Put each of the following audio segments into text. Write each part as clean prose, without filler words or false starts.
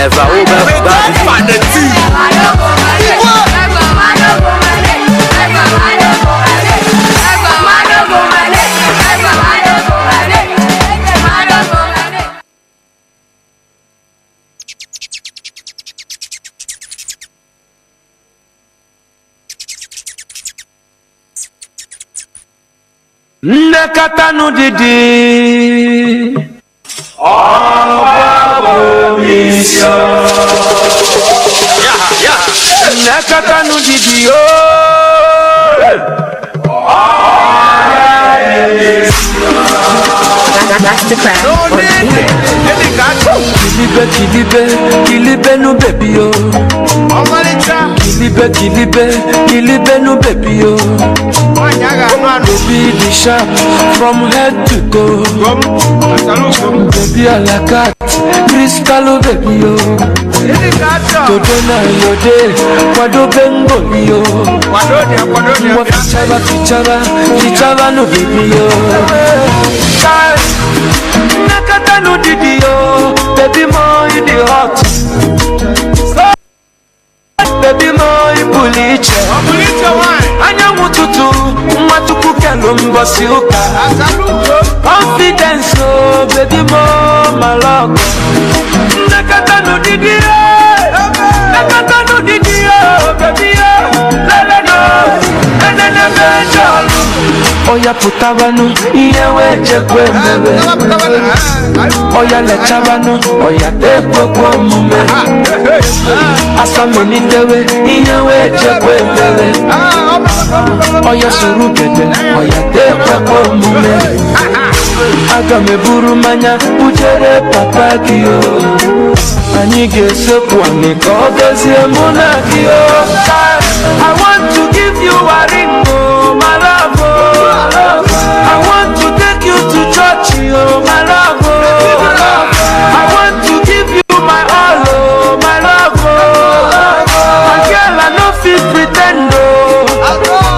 Eva Uber Nakatanu didi Nakatanu didi Kilibe no baby yo. Kilibe no baby yo. Baby the sharp from head to toe. Baby I like cat, crystal baby yo. Today na your day, kwado bengo yo. Fichaba no baby yo. Nakata no didi yo, baby more in the hot. Baby more in buliche. Anya mututu, matuku kelo mbosi uka. Confidence oh, baby more my love. Nakata no didi yo, nakata no didi yo, baby yo. Lele no, nene benjolu. Oya putabanu, iye weje kwe mbebe. Oya lechabanu, oya tepo kwa mume. Asa menitewe, iye weje kwe mbebe. Oya surugede, oya tepo kwa mume. Aga meburu manya, ujere papa kiyo. Anige sepwa niko gezi emuna kiyo. I want to give you a ring, oh my love. I want to take you to church, oh my love. I want to give you my all, oh my love. My girl, I no fit pretend, oh.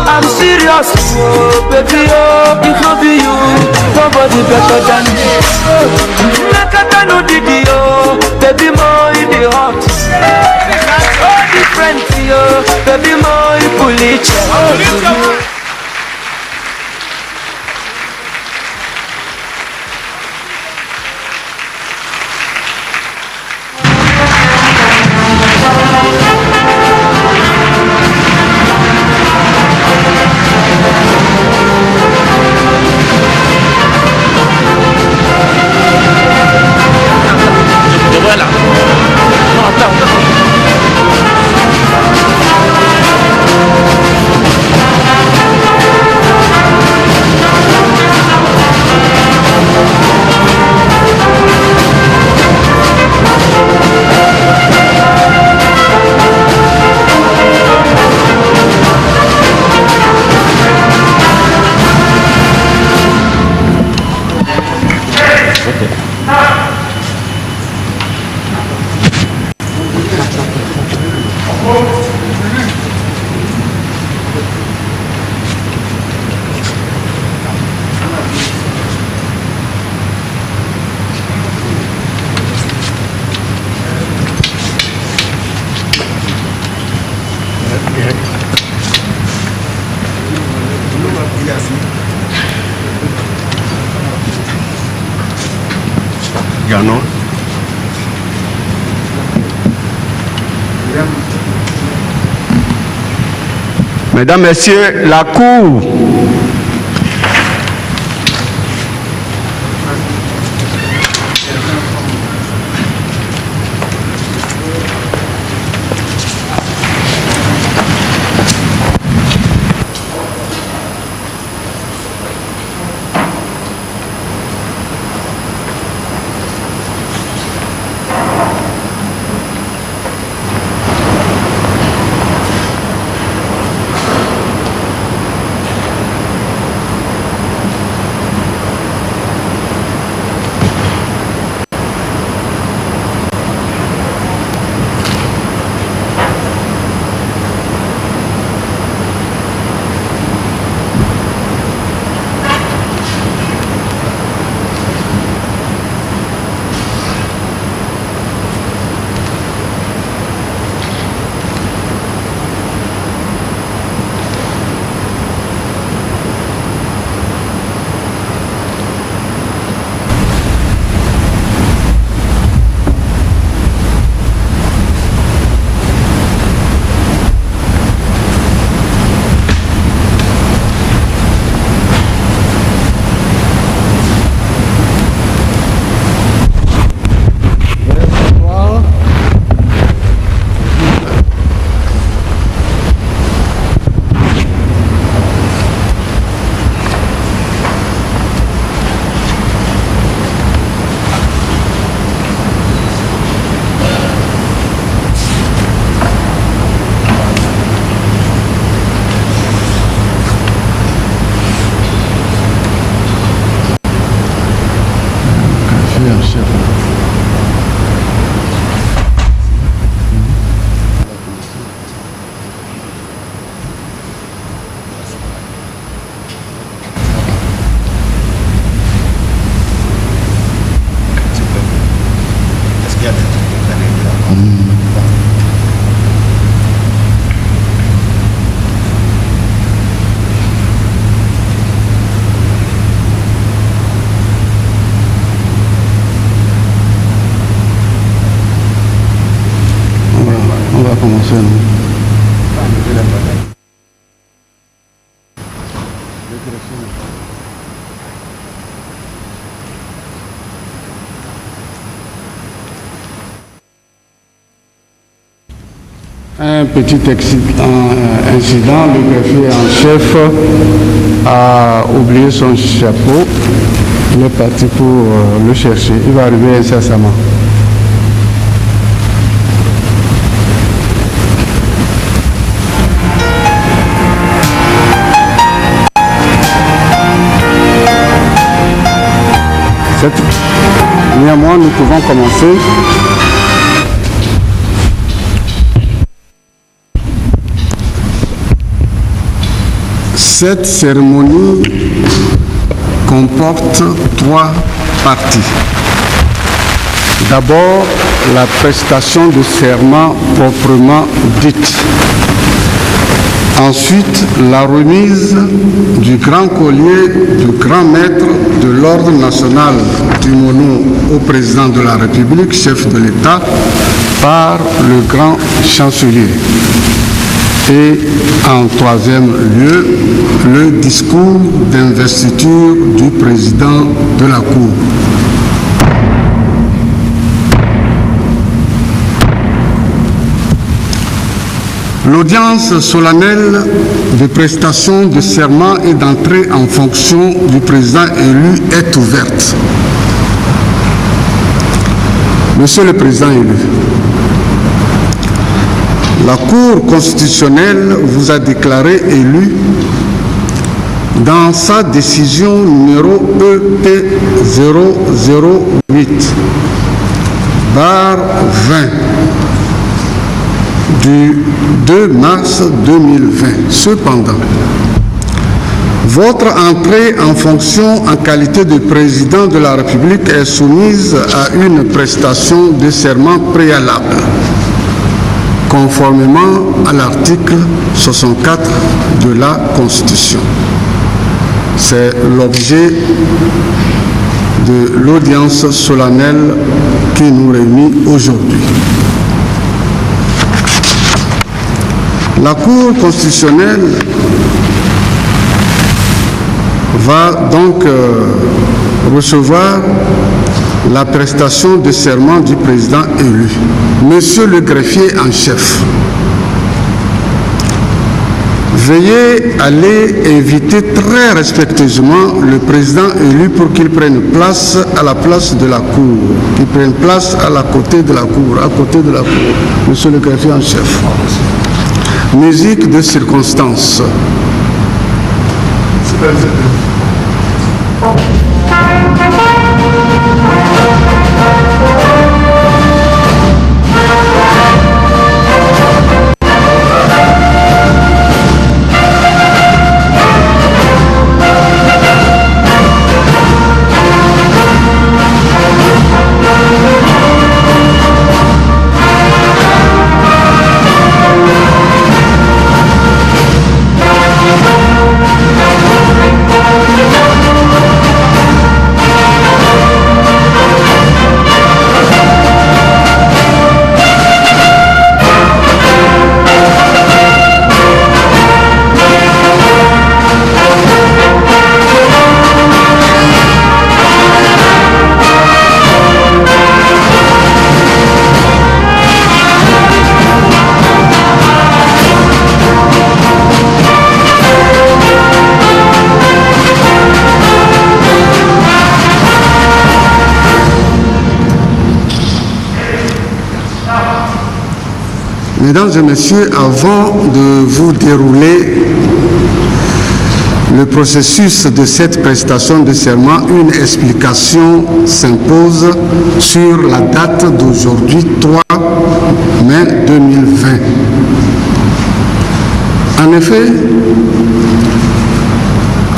I'm serious, oh baby, oh. If not be you, nobody better than me. Nakata no didi, oh. Baby, more in the hot. Oh, different, oh. Baby, more in puliche. Gano. Mesdames, Messieurs, la Cour. On va commencer. Un petit incident, le greffier en chef a oublié son chapeau. Il est parti pour le chercher. Il va arriver incessamment. Néanmoins, nous pouvons commencer. Cette cérémonie comporte 3 parties. D'abord, la prestation de serment proprement dite. Ensuite, la remise du grand collier du grand maître de l'Ordre national du Mono au président de la République, chef de l'État, par le grand chancelier. Et en troisième lieu, le discours d'investiture du président de la Cour. L'audience solennelle de prestation de serment et d'entrée en fonction du président élu est ouverte. Monsieur le Président élu, la Cour constitutionnelle vous a déclaré élu dans sa décision numéro EP 008/20 du 2 mars 2020. Cependant, votre entrée en fonction en qualité de président de la République est soumise à une prestation de serment préalable, conformément à l'article 64 de la Constitution. C'est l'objet de l'audience solennelle qui nous réunit aujourd'hui. La Cour constitutionnelle va donc recevoir la prestation de serment du président élu. Monsieur le greffier en chef, veuillez aller inviter très respectueusement le président élu pour qu'il prenne place à la place de la Cour, qu'il prenne place à côté de la Cour, Monsieur le greffier en chef. Musique de circonstance. Mesdames et messieurs, avant de vous dérouler le processus de cette prestation de serment, une explication s'impose sur la date d'aujourd'hui, 3 mai 2020. En effet,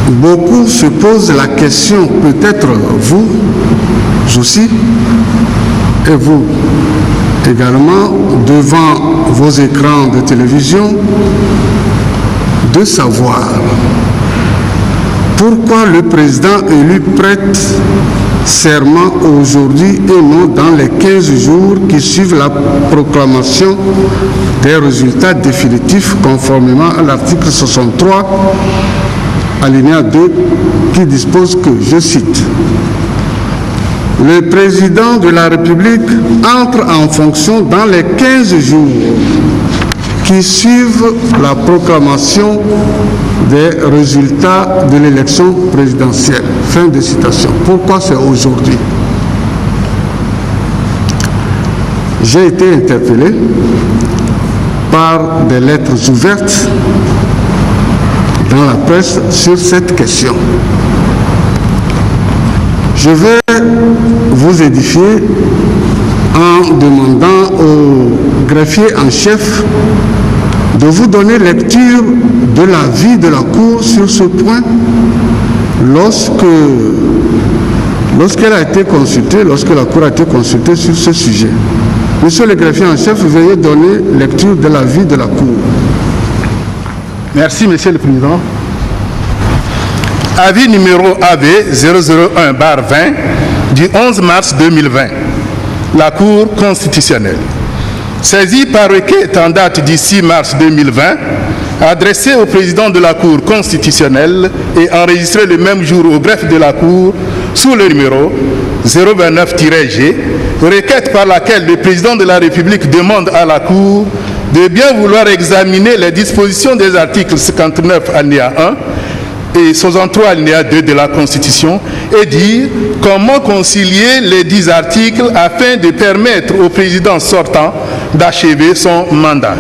beaucoup se posent la question, peut-être vous aussi, et vous, également devant vos écrans de télévision de savoir pourquoi le président élu prête serment aujourd'hui et non dans les 15 jours qui suivent la proclamation des résultats définitifs conformément à l'article 63, alinéa 2, qui dispose que, je cite, « Le président de la République entre en fonction dans les 15 jours qui suivent la proclamation des résultats de l'élection présidentielle. » Fin de citation. Pourquoi c'est aujourd'hui? J'ai été interpellé par des lettres ouvertes dans la presse sur cette question. Je vais vous édifier en demandant au greffier en chef de vous donner lecture de l'avis de la Cour sur ce point lorsqu'elle a été consultée, lorsque la Cour a été consultée sur ce sujet. Monsieur le greffier en chef, veuillez donner lecture de l'avis de la Cour. Merci, Monsieur le Président. Avis numéro AV 001/20 du 11 mars 2020. La Cour constitutionnelle. Saisie par requête en date du 6 mars 2020, adressée au président de la Cour constitutionnelle et enregistrée le même jour au greffe de la Cour sous le numéro 029-G, requête par laquelle le président de la République demande à la Cour de bien vouloir examiner les dispositions des articles 59 alinéa 1 et 63 alinéa 2 de la Constitution et dire comment concilier les 10 articles afin de permettre au président sortant d'achever son mandat.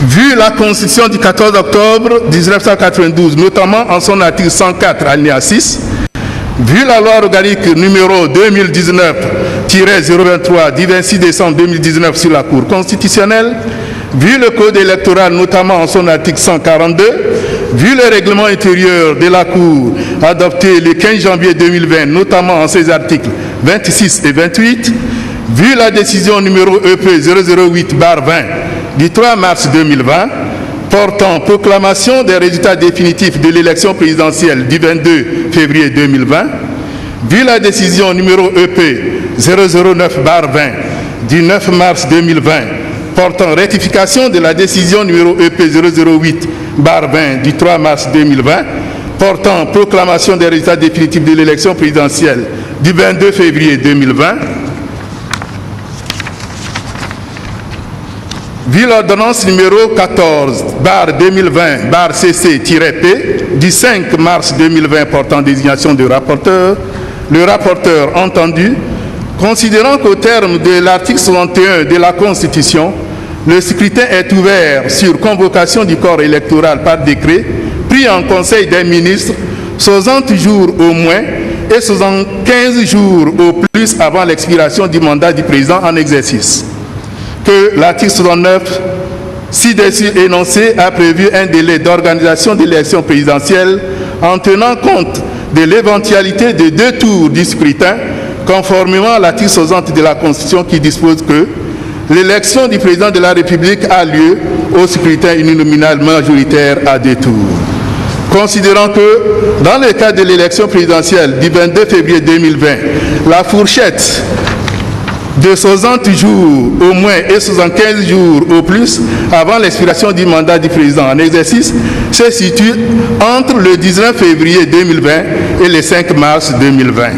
Vu la Constitution du 14 octobre 1992, notamment en son article 104 alinéa 6, vu la loi organique numéro 2019-023 du 26 décembre 2019 sur la Cour constitutionnelle, vu le code électoral, notamment en son article 142, vu le règlement intérieur de la Cour adopté le 15 janvier 2020, notamment en ses articles 26 et 28, vu la décision numéro EP 008/20 du 3 mars 2020, portant proclamation des résultats définitifs de l'élection présidentielle du 22 février 2020, vu la décision numéro EP 009/20 du 9 mars 2020, portant rectification de la décision numéro EP 008/20 du 3 mars 2020, portant proclamation des résultats définitifs de l'élection présidentielle du 22 février 2020, vu l'ordonnance numéro 14/2020/CC-P du 5 mars 2020 portant désignation de rapporteur, le rapporteur entendu, considérant qu'au terme de l'article 61 de la Constitution, le scrutin est ouvert sur convocation du corps électoral par décret pris en Conseil des ministres 60 jours au moins et 75 jours au plus avant l'expiration du mandat du président en exercice. Que l'article 69 ci-dessus énoncé a prévu un délai d'organisation de l'élection présidentielle en tenant compte de l'éventualité de 2 tours du scrutin, conformément à l'article 60 de la Constitution qui dispose que l'élection du président de la République a lieu au scrutin uninominal majoritaire à 2 tours. Considérant que, dans le cadre de l'élection présidentielle du 22 février 2020, la fourchette de 60 jours au moins et 75 jours au plus avant l'expiration du mandat du président en exercice se situe entre le 19 février 2020 et le 5 mars 2020.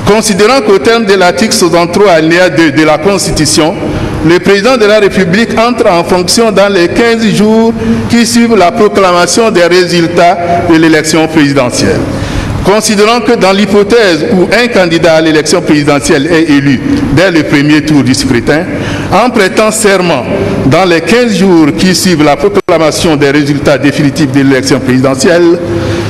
Considérant qu'au terme de l'article 63 alinéa 2 de la Constitution, le président de la République entre en fonction dans les 15 jours qui suivent la proclamation des résultats de l'élection présidentielle. Considérant que dans l'hypothèse où un candidat à l'élection présidentielle est élu dès le premier tour du scrutin, en prêtant serment dans les 15 jours qui suivent la proclamation des résultats définitifs de l'élection présidentielle,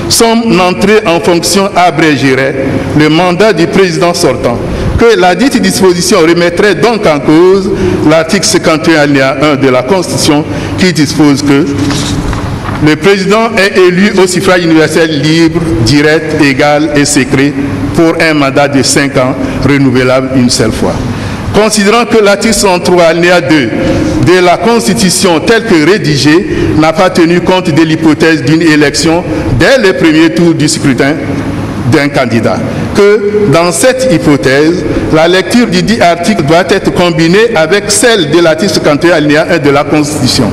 son entrée en fonction abrégerait le mandat du président sortant, que la dite disposition remettrait donc en cause l'article 51 alinéa 1 de la Constitution qui dispose que le président est élu au suffrage universel libre, direct, égal et secret pour un mandat de 5 ans renouvelable une seule fois. Considérant que l'article 63 alinéa 2 de la Constitution tel que rédigé n'a pas tenu compte de l'hypothèse d'une élection dès le premier tour du scrutin d'un candidat, que dans cette hypothèse, la lecture du dit article doit être combinée avec celle de l'article 51 alinéa 1 de la Constitution.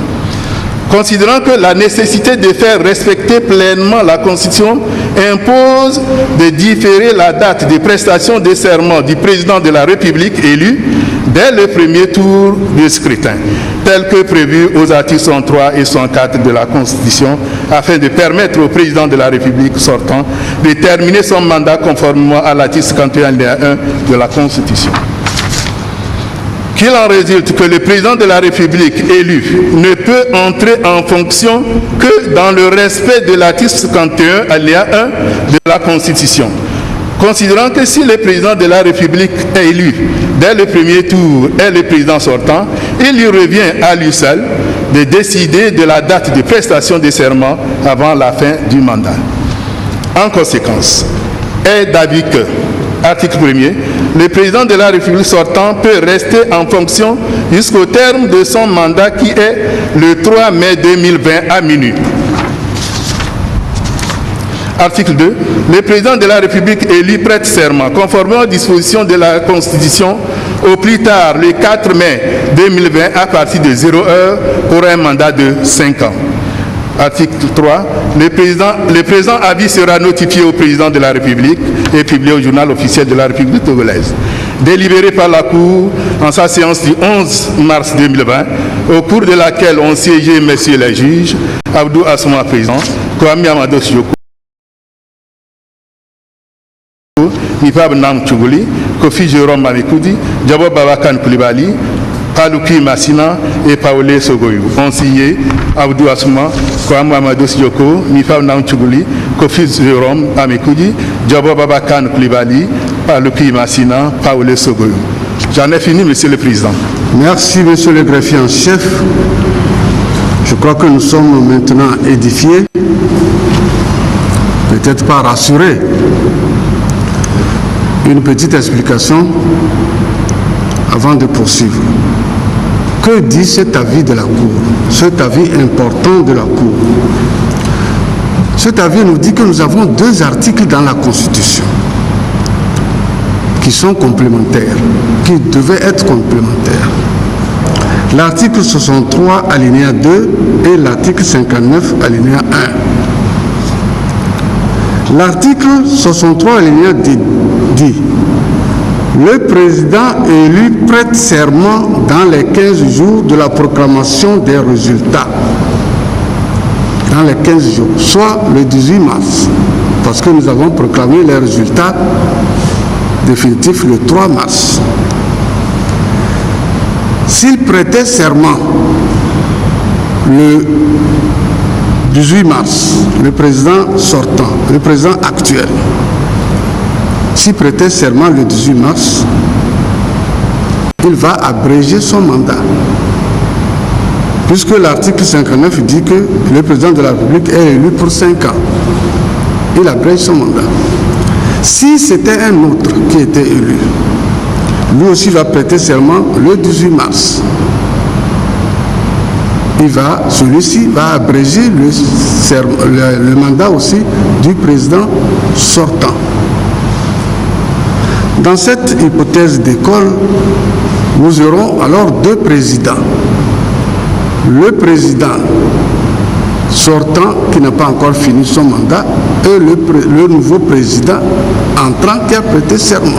Considérant que la nécessité de faire respecter pleinement la Constitution impose de différer la date de prestation des serments du président de la République élu dès le premier tour du scrutin, tel que prévu aux articles 103 et 104 de la Constitution, afin de permettre au président de la République sortant de terminer son mandat conformément à l'article 51 alinéa 1 de la Constitution. Qu'il en résulte que le président de la République élu ne peut entrer en fonction que dans le respect de l'article 51 alinéa 1 de la Constitution. Considérant que si le président de la République est élu dès le premier tour et le président sortant, il lui revient à lui seul de décider de la date de prestation des serments avant la fin du mandat. En conséquence, est d'avis que, article 1er, le président de la République sortant peut rester en fonction jusqu'au terme de son mandat qui est le 3 mai 2020 à minuit. Article 2. Le président de la République élu prête serment conformément aux dispositions de la Constitution au plus tard le 4 mai 2020 à partir de 0 heure pour un mandat de 5 ans. Article 3. Le présent avis sera notifié au président de la République et publié au journal officiel de la République togolaise. Délibéré par la Cour en sa séance du 11 mars 2020, au cours de laquelle ont siégé messieurs les juges, Abdou Assouma président, Kwame Amadou Syoko, Nipab Nam Tchougoli, Kofi Jérôme Mamikoudi, Djabo Babakan Koulibaly, Paluki Massina et Paolé Sogoyou ont signé Abdou Assouma, Kwame Amadou Syoko, Nipab Nam Tchougoli, Kofi Jérôme Mamikoudi, Djabo Babakan Koulibaly, Paluki Massina, Paolé Sogoyou. J'en ai fini, Monsieur le Président. Merci, Monsieur le greffier en chef. Je crois que nous sommes maintenant édifiés, peut-être pas rassurés. Une petite explication avant de poursuivre. Que dit cet avis de la Cour? Cet avis important de la Cour. Cet avis nous dit que nous avons deux articles dans la Constitution qui sont complémentaires, qui devaient être complémentaires. L'article 63 alinéa 2 et l'article 59 alinéa 1. L'article 63 alinéa dit le président élu prête serment dans les 15 jours de la proclamation des résultats. Dans les 15 jours, soit le 18 mars, parce que nous avons proclamé les résultats définitifs le 3 mars. S'il prêtait serment le 18 mars, le président sortant, le président actuel, s'il prêtait serment le 18 mars, il va abréger son mandat. Puisque l'article 59 dit que le président de la République est élu pour 5 ans. Il abrège son mandat. Si c'était un autre qui était élu, lui aussi va prêter serment le 18 mars. Celui-ci va abréger le mandat aussi du président sortant. Dans cette hypothèse d'école, nous aurons alors deux présidents. Le président sortant qui n'a pas encore fini son mandat et le nouveau président entrant qui a prêté serment.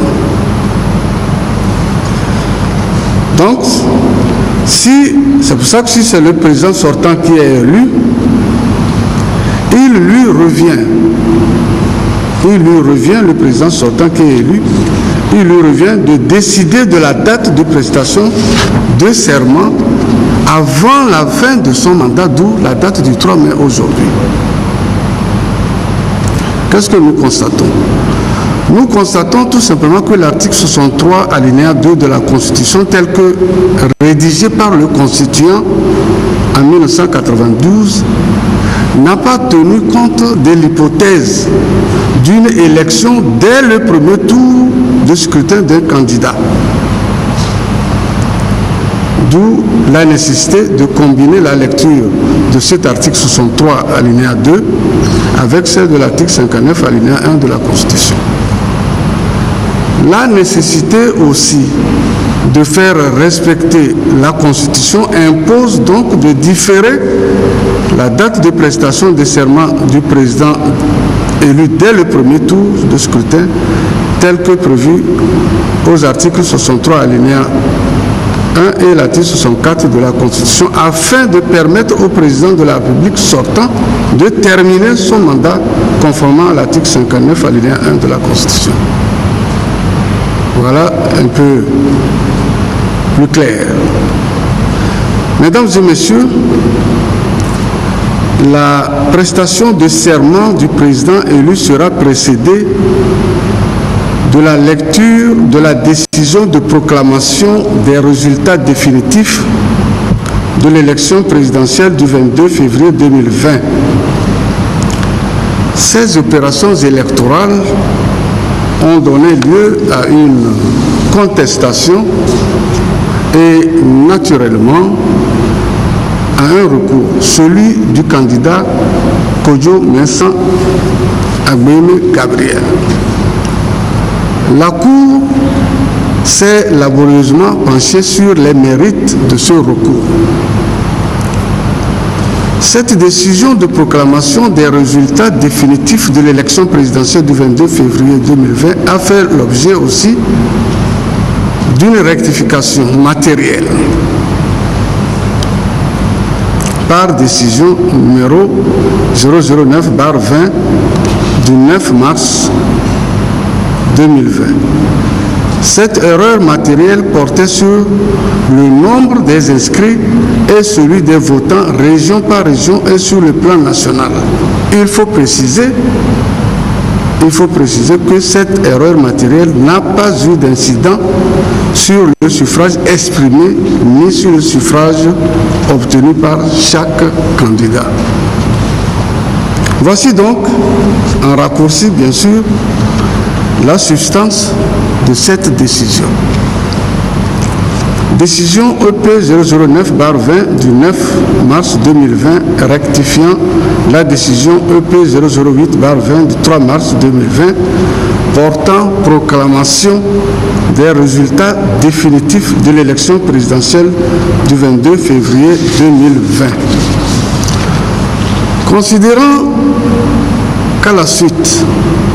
Donc, c'est pour ça que si c'est le président sortant qui est élu, il lui revient, le président sortant qui est élu, il lui revient de décider de la date de prestation de serment avant la fin de son mandat, d'où la date du 3 mai aujourd'hui. Qu'est-ce que nous constatons? Nous constatons tout simplement que l'article 63 alinéa 2 de la Constitution, tel que rédigé par le Constituant en 1992, n'a pas tenu compte de l'hypothèse d'une élection dès le premier tour de scrutin d'un candidat. D'où la nécessité de combiner la lecture de cet article 63 alinéa 2 avec celle de l'article 59 alinéa 1 de la Constitution. La nécessité aussi de faire respecter la Constitution impose donc de différer la date de prestation des serments du président élu dès le premier tour de scrutin tel que prévu aux articles 63 alinéa 1 et l'article 64 de la Constitution afin de permettre au président de la République sortant de terminer son mandat conformément à l'article 59 alinéa 1 de la Constitution. Voilà un peu plus clair. Mesdames et messieurs, la prestation de serment du président élu sera précédée de la lecture de la décision de proclamation des résultats définitifs de l'élection présidentielle du 22 février 2020. Ces opérations électorales ont donné lieu à une contestation et naturellement à un recours, celui du candidat Kodjo Mensah Agbeimi Gabriel. La Cour s'est laborieusement penchée sur les mérites de ce recours. Cette décision de proclamation des résultats définitifs de l'élection présidentielle du 22 février 2020 a fait l'objet aussi d'une rectification matérielle par décision numéro 009/20 du 9 mars 2020. Cette erreur matérielle portait sur le nombre des inscrits et celui des votants région par région et sur le plan national. Il faut préciser que cette erreur matérielle n'a pas eu d'incident sur le suffrage exprimé ni sur le suffrage obtenu par chaque candidat. Voici donc, en raccourci bien sûr, la substance de cette décision. Décision EP 009/20 du 9 mars 2020 rectifiant la décision EP 008/20 du 3 mars 2020 portant proclamation des résultats définitifs de l'élection présidentielle du 22 février 2020. Considérant qu'à la suite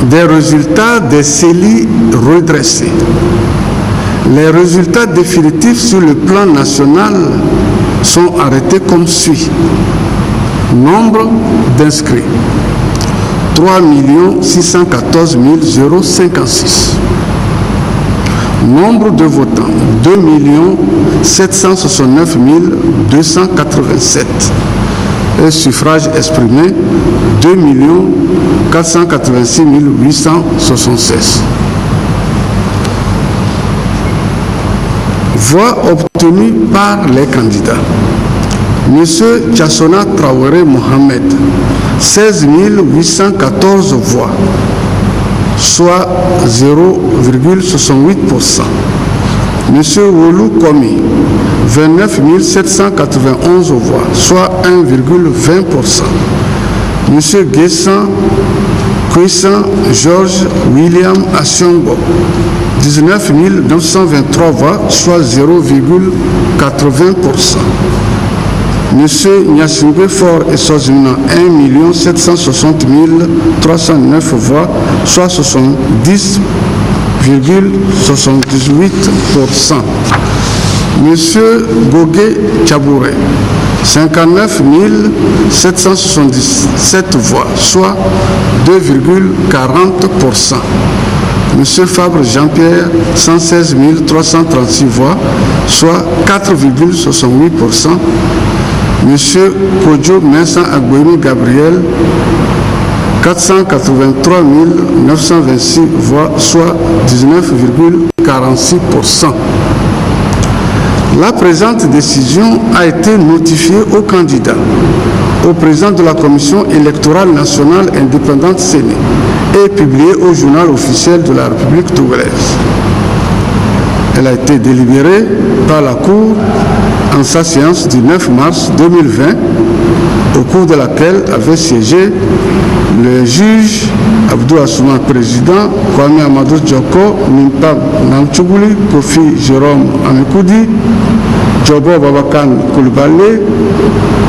des résultats des CELI redressés, les résultats définitifs sur le plan national sont arrêtés comme suit. Nombre d'inscrits 3 614 056. Nombre de votants 2 769 287. Et suffrage exprimé 2 486 876. Voix obtenues par les candidats. Monsieur Tchassona Traoré Mohamed, 16 814 voix, soit 0,68%. Monsieur Wolu Komi, 29 791 voix, soit 1,20%. Monsieur Guessan Kouissan Georges William Asiongo, 19 923 voix, soit 0,80%. Monsieur Nyasingwe Fort et Sozuna, 1 760 309 voix, soit 70,78%. Monsieur Gogué Tchabouré, 59 777 voix, soit 2,40%. Monsieur Fabre Jean-Pierre, 116 336 voix, soit 4,68%. Monsieur Kodjo Mensah Agbeimi Gabriel, 483 926 voix, soit 19,46%. La présente décision a été notifiée au candidat, au président de la Commission électorale nationale indépendante CENI et publiée au journal officiel de la République togolaise. Elle a été délibérée par la Cour en sa séance du 9 mars 2020, au cours de laquelle avait siégé le juge Abdou Assouman, président, Kwame Amadou Djoko, Nimpab Namtchouguli, Kofi Jérôme Amekoudi, Djobo Babakan Koulibaly,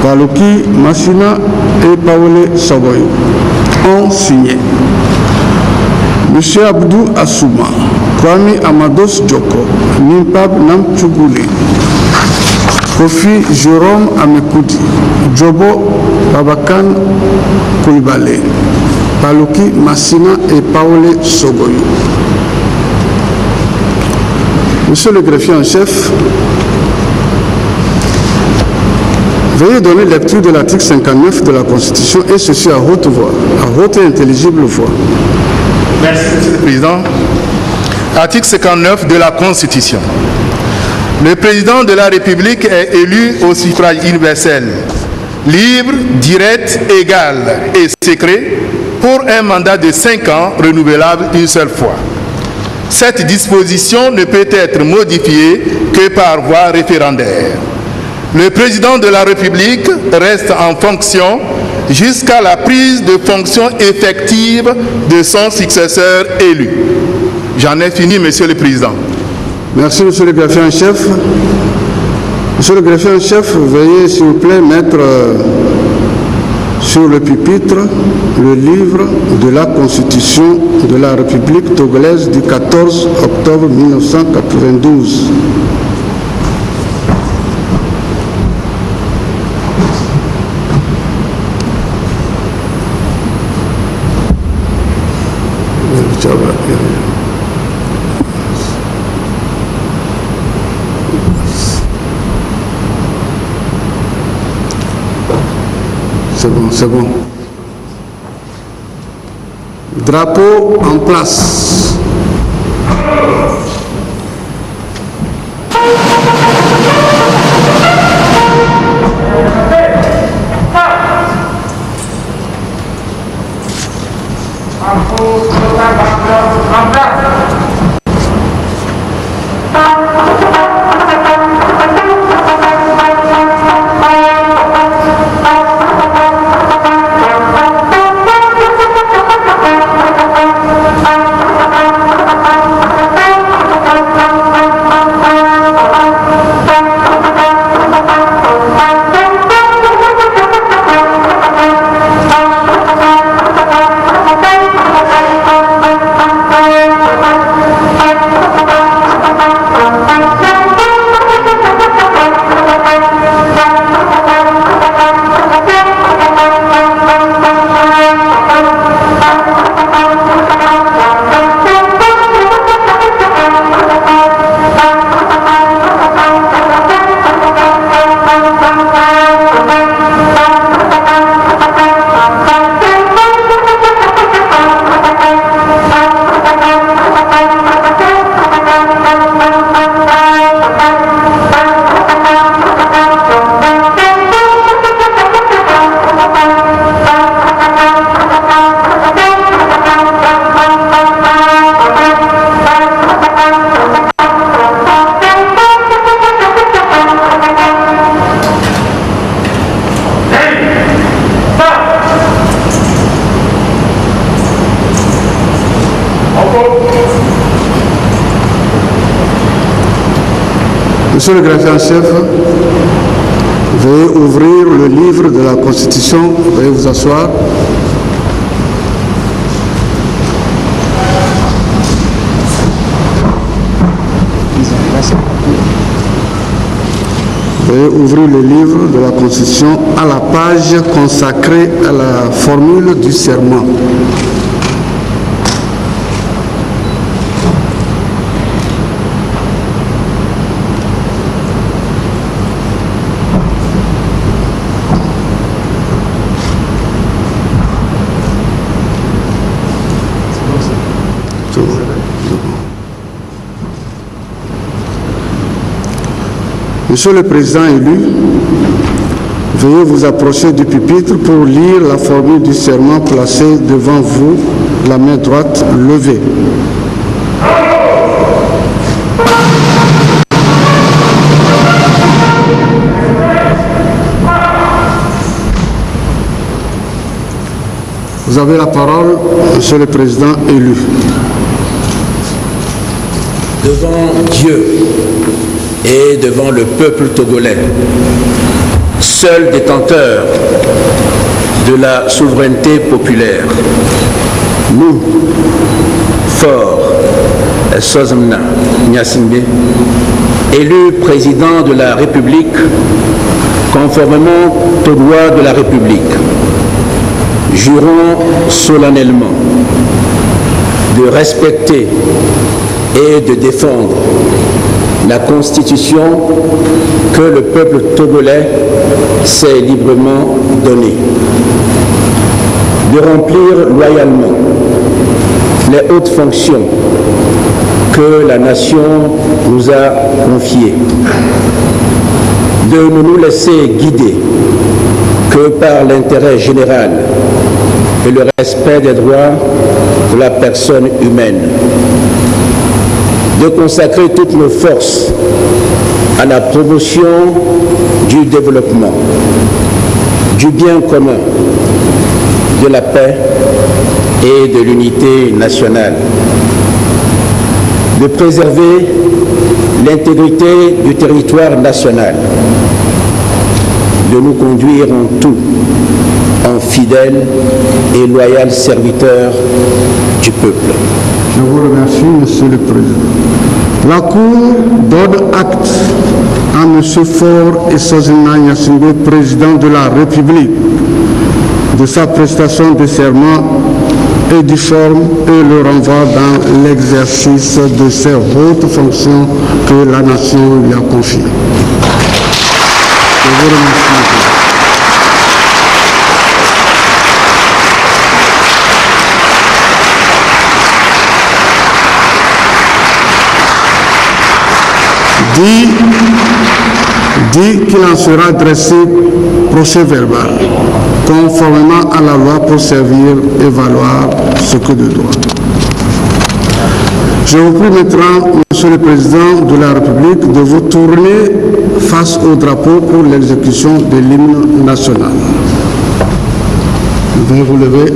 Paluki Massina et Paolé Sogoy ont signé. Monsieur Abdou Assouman, Kwame Amadou Djoko, Nimpab Namtchouguli, Kofi Jérôme Amekoudi, Djobo Babakan Koulibaly, Paluki Massina et Paolé Sogoy. Monsieur le greffier en chef, veuillez donner lecture de l'article 59 de la Constitution et ceci à haute voix, à haute et intelligible voix. Merci, Monsieur le Président. Article 59 de la Constitution. Le président de la République est élu au suffrage universel, libre, direct, égal et secret pour un mandat de 5 ans renouvelable une seule fois. Cette disposition ne peut être modifiée que par voie référendaire. Le président de la République reste en fonction jusqu'à la prise de fonction effective de son successeur élu. J'en ai fini, Monsieur le Président. Merci, Monsieur le greffier en chef. Monsieur le greffier en chef, veuillez s'il vous plaît mettre sur le pupitre le livre de la Constitution de la République togolaise du 14 octobre 1992. C'est bon. Drapeau en place. Monsieur le greffier en chef, veuillez ouvrir le livre de la Constitution, veuillez vous asseoir. Veuillez ouvrir le livre de la Constitution à la page consacrée à la formule du serment. Monsieur le Président élu, veuillez vous approcher du pupitre pour lire la formule du serment placée devant vous, la main droite levée. Vous avez la parole, Monsieur le Président élu. Devant Dieu et devant le peuple togolais, seul détenteur de la souveraineté populaire, nous, Faure Sozomna Gnassingbé, élu président de la République, conformément aux lois de la République, jurons solennellement de respecter et de défendre la Constitution que le peuple togolais s'est librement donnée, de remplir loyalement les hautes fonctions que la nation nous a confiées, de ne nous laisser guider que par l'intérêt général et le respect des droits de la personne humaine, de consacrer toutes nos forces à la promotion du développement, du bien commun, de la paix et de l'unité nationale, de préserver l'intégrité du territoire national, de nous conduire en tout en fidèle et loyal serviteur du peuple. Je vous remercie, Monsieur le Président. La Cour donne acte à M. Faure Sozomna Gnassingbé, président de la République, de sa prestation de serment et du forme et le renvoie dans l'exercice de ses hautes fonctions que la nation lui a confiées. Je vous remercie. Dit qu'il en sera dressé procès verbal, conformément à la loi pour servir et valoir ce que de droit. Je vous prie maintenant, Monsieur le Président de la République, de vous tourner face au drapeau pour l'exécution de l'hymne national. Veuillez vous lever.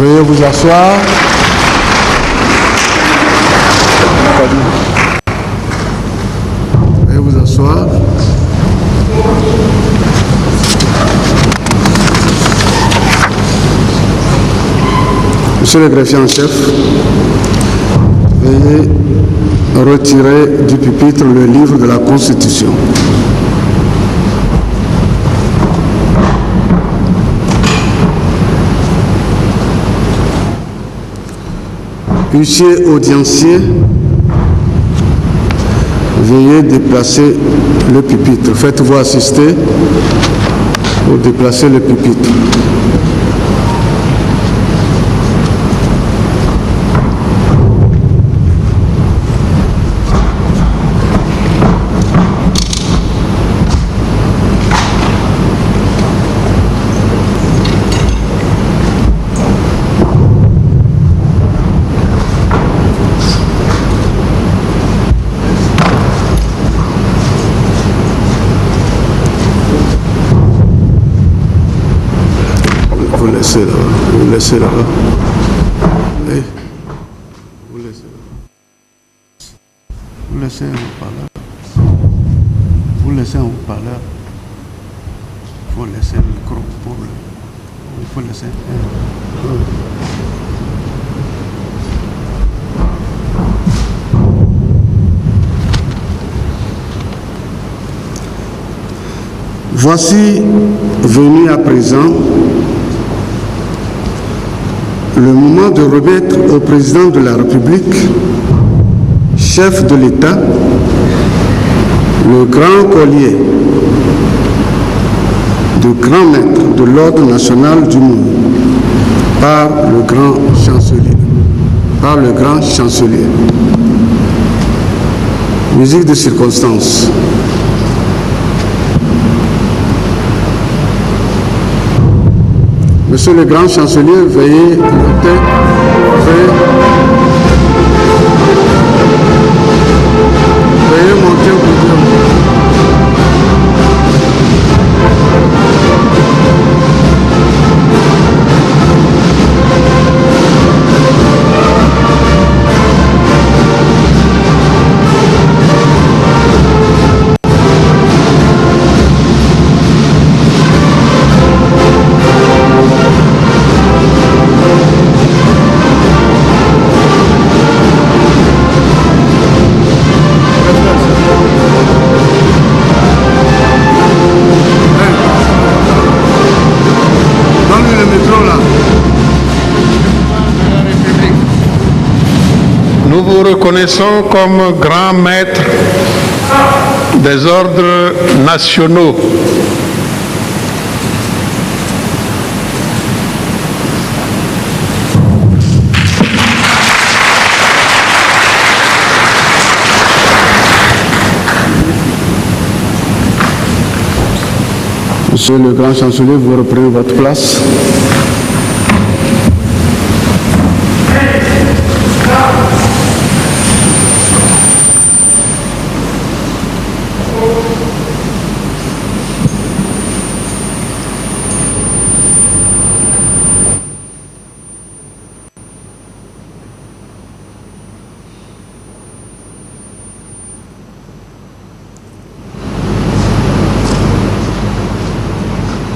Veuillez vous asseoir. Veuillez vous asseoir. Monsieur le greffier en chef, veuillez retirer du pupitre le livre de la Constitution. Huissier audiencier, veuillez déplacer le pupitre. Faites-vous assister pour déplacer le pupitre. laissez là. Vous laissez là. Hey. Vous laissez là. Vous laissez un haut-parleur. Vous laissez un haut-parleur. Il faut laisser le micro pour le... Il faut laisser Voici venu à présent le moment de remettre au président de la République, chef de l'État, le grand collier de grand maître de l'ordre national du monde par le grand chancelier. Par le grand chancelier. Musique de circonstance. Monsieur le grand chancelier, veuillez monter. Veuillez monter au podium. Nous vous reconnaissons comme grand maître des ordres nationaux. Monsieur le grand chancelier, vous reprenez votre place.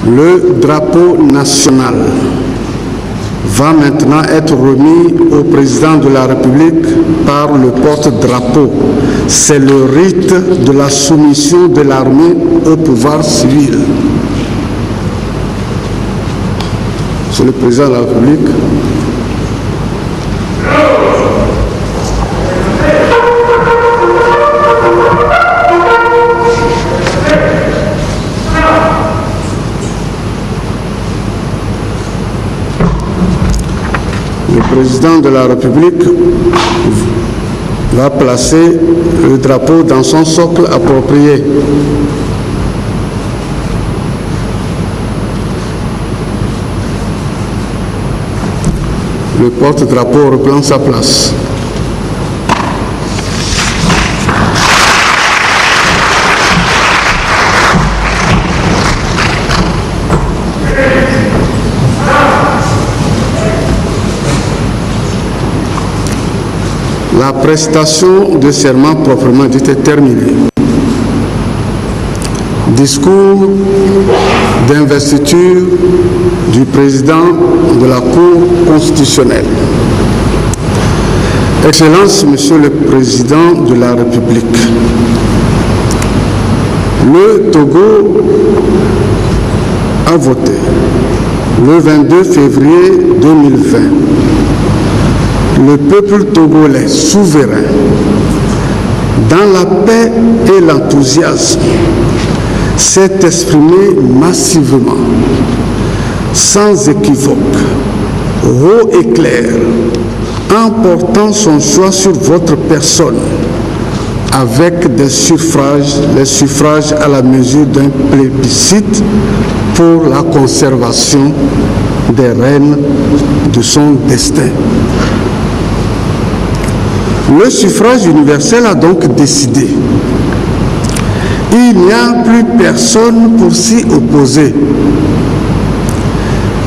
Le drapeau national va maintenant être remis au président de la République par le porte-drapeau. C'est le rite de la soumission de l'armée au pouvoir civil. Monsieur le président de la République. Le président de la République va placer le drapeau dans son socle approprié. Le porte-drapeau reprend sa place. La prestation de serment proprement dite est terminée. Discours d'investiture du président de la Cour constitutionnelle. Excellences, Monsieur le Président de la République, le Togo a voté le 22 février 2020. Le peuple togolais souverain, dans la paix et l'enthousiasme, s'est exprimé massivement, sans équivoque, haut et clair, en portant son choix sur votre personne, avec des suffrages, les suffrages à la mesure d'un plébiscite pour la conservation des rênes de son destin. Le suffrage universel a donc décidé. Il n'y a plus personne pour s'y opposer.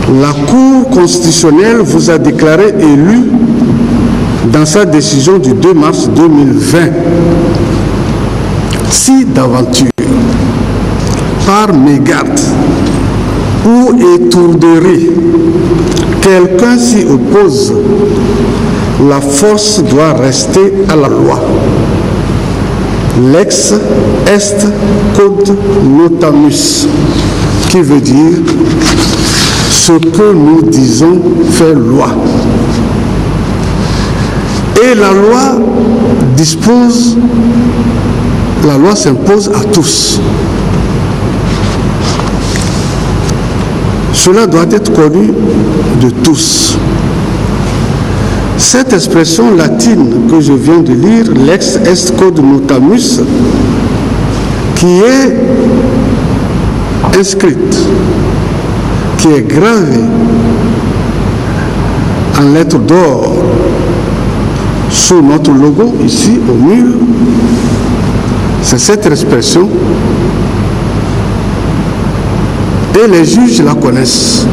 La Cour constitutionnelle vous a déclaré élu dans sa décision du 2 mars 2020. Si d'aventure, par mégarde ou étourderie, quelqu'un s'y oppose, la force doit rester à la loi. Lex est quod notamus, qui veut dire ce que nous disons fait loi. Et la loi dispose, la loi s'impose à tous. Cela doit être connu de tous. Cette expression latine que je viens de lire, lex est quod notamus, qui est inscrite, qui est gravée en lettres d'or sous notre logo ici au mur, c'est cette expression. Et les juges la connaissent.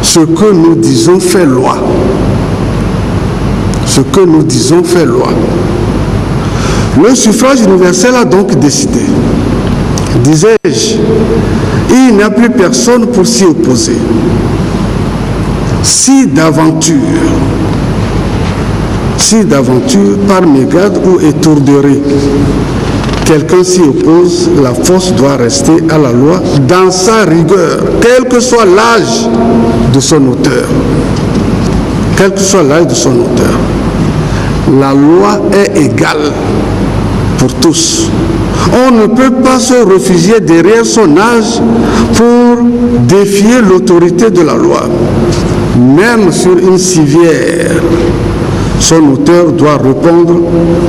Ce que nous disons fait loi. Ce que nous disons fait loi. Le suffrage universel a donc décidé. Disais-je, il n'y a plus personne pour s'y opposer. Si d'aventure, par mégarde ou étourderie, quelqu'un s'y oppose, la force doit rester à la loi dans sa rigueur, quel que soit l'âge de son auteur. Quel que soit l'âge de son auteur. La loi est égale pour tous. On ne peut pas se réfugier derrière son âge pour défier l'autorité de la loi. Même sur une civière, son auteur doit répondre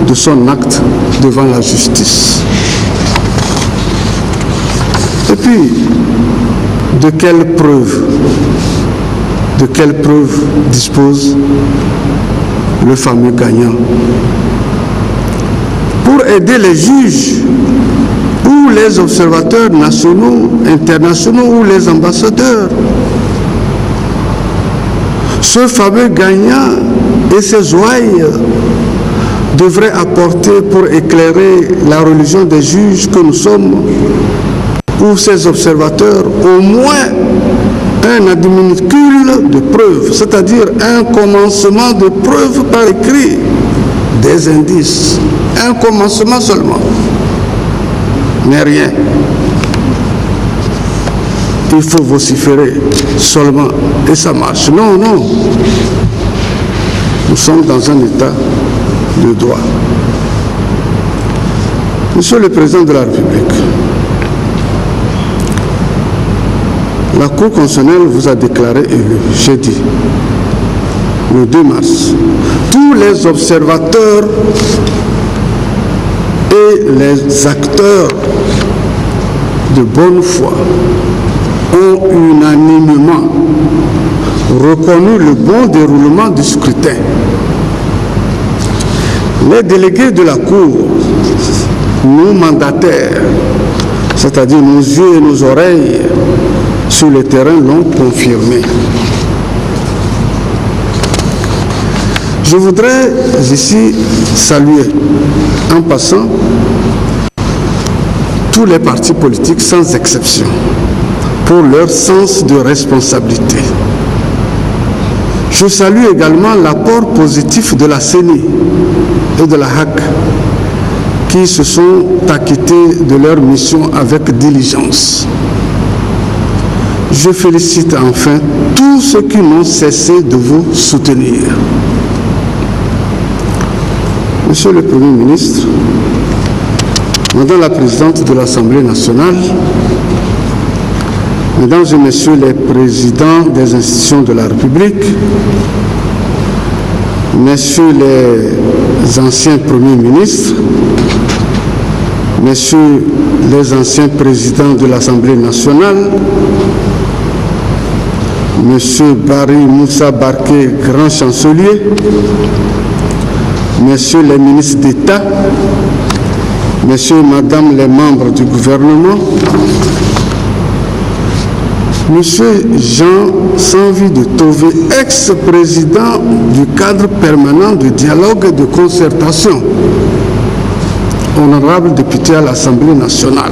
de son acte devant la justice. Et puis, de quelle preuve dispose le fameux gagnant? Pour aider les juges ou les observateurs nationaux, internationaux ou les ambassadeurs, ce fameux gagnant et ses ouailles devraient apporter pour éclairer la religion des juges que nous sommes, ou ses observateurs, au moins un adminicule de preuves, c'est-à-dire un commencement de preuves par écrit, des indices, un commencement seulement, mais rien. Il faut vociférer seulement et ça marche. Non, non. Nous sommes dans un état de droit. Monsieur le Président de la République, la Cour constitutionnelle vous a déclaré élu, jeudi, le 2 mars. Tous les observateurs et les acteurs de bonne foi ont unanimement reconnu le bon déroulement du scrutin. Les délégués de la Cour, nos mandataires, c'est-à-dire nos yeux et nos oreilles sur le terrain, l'ont confirmé. Je voudrais ici saluer en passant tous les partis politiques sans exception pour leur sens de responsabilité. Je salue également l'apport positif de la CENI et de la HAC qui se sont acquittés de leur mission avec diligence. Je félicite enfin tous ceux qui n'ont cessé de vous soutenir. Monsieur le Premier ministre, Madame la Présidente de l'Assemblée nationale, Mesdames et Messieurs les Présidents des institutions de la République, Messieurs les anciens Premiers ministres, Messieurs les anciens Présidents de l'Assemblée nationale, Monsieur Barry Moussa Barké, Grand Chancelier, Messieurs les ministres d'État, Messieurs et Madame les membres du gouvernement, Monsieur Jean Sanvi de Tové, ex-président du cadre permanent de dialogue et de concertation, honorable député à l'Assemblée nationale.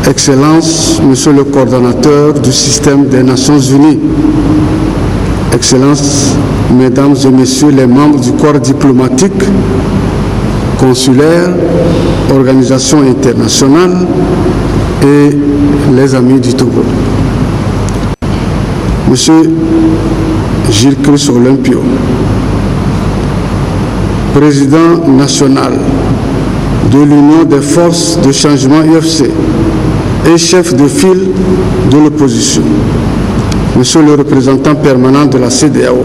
Excellences, Monsieur le coordonnateur du système des Nations Unies, Excellences, Mesdames et Messieurs les membres du corps diplomatique, consulaire, organisations internationales et les amis du Togo. Monsieur Gilles Chris Olympio, président national de l'Union des forces de changement UFC et chef de file de l'opposition, Monsieur le représentant permanent de la CEDEAO,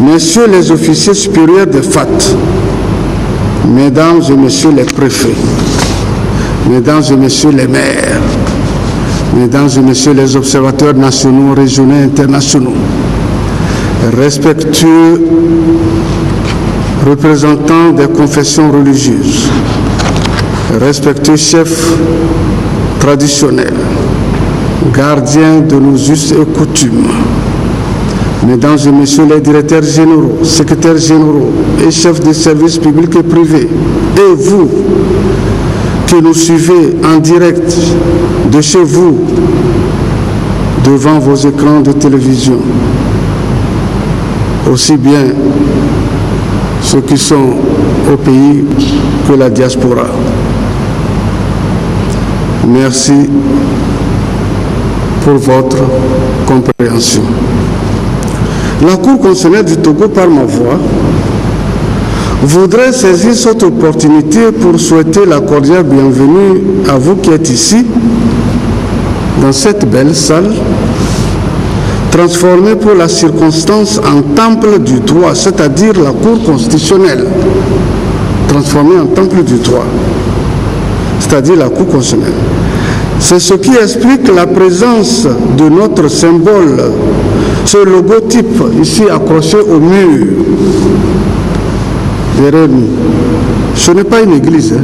Messieurs les officiers supérieurs des FAT, Mesdames et Messieurs les préfets, Mesdames et Messieurs les maires, Mesdames et Messieurs les observateurs nationaux, régionaux et internationaux, respectueux représentants des confessions religieuses, respectueux chefs traditionnels, gardiens de nos us et coutumes, Mesdames et Messieurs les directeurs généraux, secrétaires généraux et chefs de services publics et privés, et vous qui nous suivez en direct de chez vous, devant vos écrans de télévision, aussi bien ceux qui sont au pays que la diaspora. Merci pour votre compréhension. La Cour constitutionnelle du Togo, par ma voix, voudrait saisir cette opportunité pour souhaiter la cordiale bienvenue à vous qui êtes ici, dans cette belle salle, transformée pour la circonstance en temple du droit, c'est-à-dire la Cour constitutionnelle, transformée en temple du droit, c'est-à-dire la Cour constitutionnelle. C'est ce qui explique la présence de notre symbole, ce logotype ici accroché au mur derrière nous. Ce n'est pas une église, hein.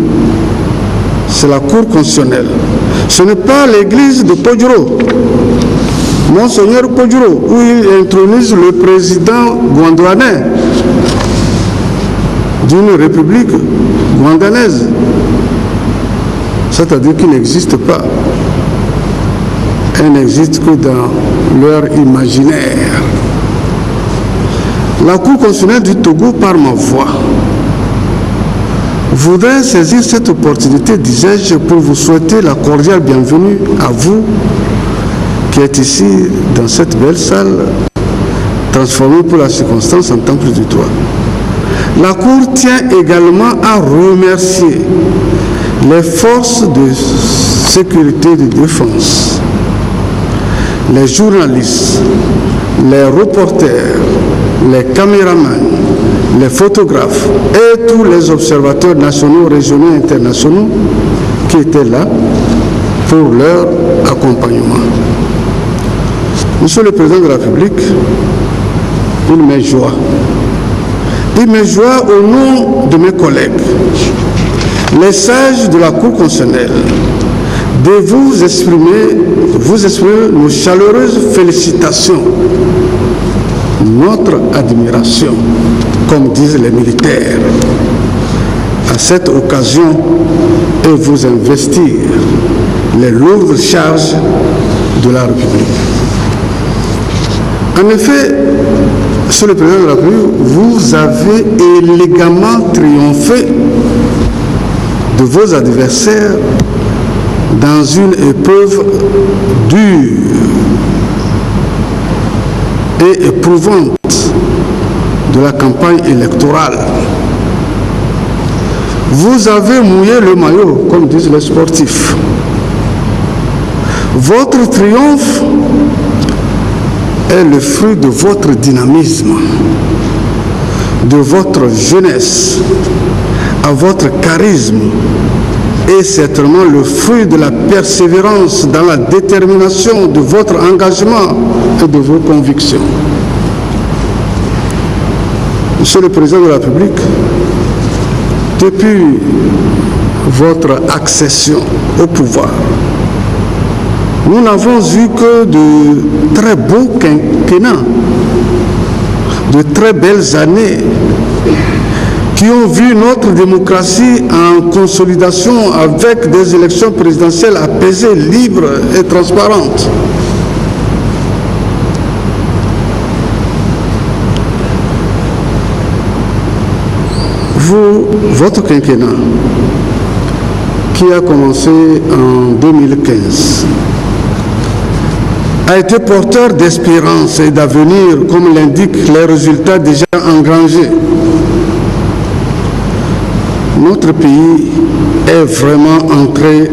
C'est la Cour constitutionnelle. Ce n'est pas l'église de Podjoro, Monseigneur Podjoro, où il intronise le président gondwanais d'une république gondwanaise. C'est-à-dire qu'il n'existe pas. Elle n'existe que dans leur imaginaire. La Cour constitutionnelle du Togo, par ma voix, voudrait saisir cette opportunité, disais-je, pour vous souhaiter la cordiale bienvenue à vous qui êtes ici dans cette belle salle, transformée pour la circonstance en temple du droit. La Cour tient également à remercier les forces de sécurité et de défense, les journalistes, les reporters, les caméramans, les photographes et tous les observateurs nationaux, régionaux et internationaux qui étaient là pour leur accompagnement. Monsieur le Président de la République, il m'est joie. Il m'est joie au nom de mes collègues, les sages de la Cour constitutionnelle, de vous exprimer nos chaleureuses félicitations, notre admiration, comme disent les militaires, à cette occasion et vous investir les lourdes charges de la République. En effet, Monsieur le Président de la République, vous avez élégamment triomphé de vos adversaires dans une épreuve dure et éprouvante de la campagne électorale. Vous avez mouillé le maillot, comme disent les sportifs. Votre triomphe est le fruit de votre dynamisme, de votre jeunesse, à votre charisme, et certainement le fruit de la persévérance dans la détermination de votre engagement et de vos convictions. Monsieur le Président de la République, depuis votre accession au pouvoir, Nous n'avons eu que de très beaux quinquennats, de très belles années qui ont vu notre démocratie en consolidation avec des élections présidentielles apaisées, libres et transparentes. Votre quinquennat, qui a commencé en 2015, a été porteur d'espérance et d'avenir, comme l'indiquent les résultats déjà engrangés. Notre pays est vraiment entré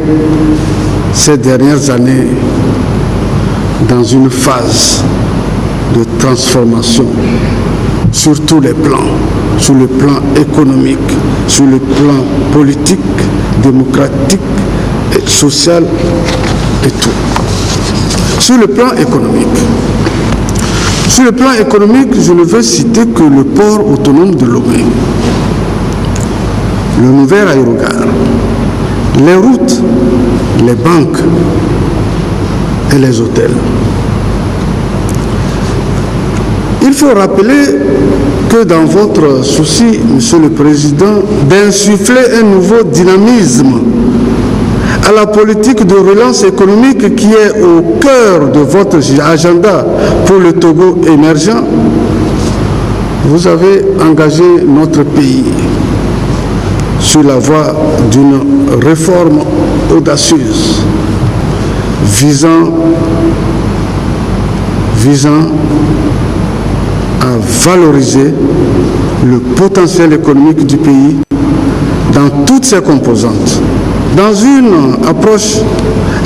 ces dernières années dans une phase de transformation sur tous les plans, sur le plan économique, sur le plan politique, démocratique, et social et tout. Sur le plan économique, je ne veux citer que le port autonome de Lomé, le nouvel aérogare, les routes, les banques et les hôtels. Il faut rappeler que dans votre souci, Monsieur le Président, d'insuffler un nouveau dynamisme à la politique de relance économique qui est au cœur de votre agenda pour le Togo émergent, vous avez engagé notre pays sur la voie d'une réforme audacieuse visant à valoriser le potentiel économique du pays dans toutes ses composantes. Dans une approche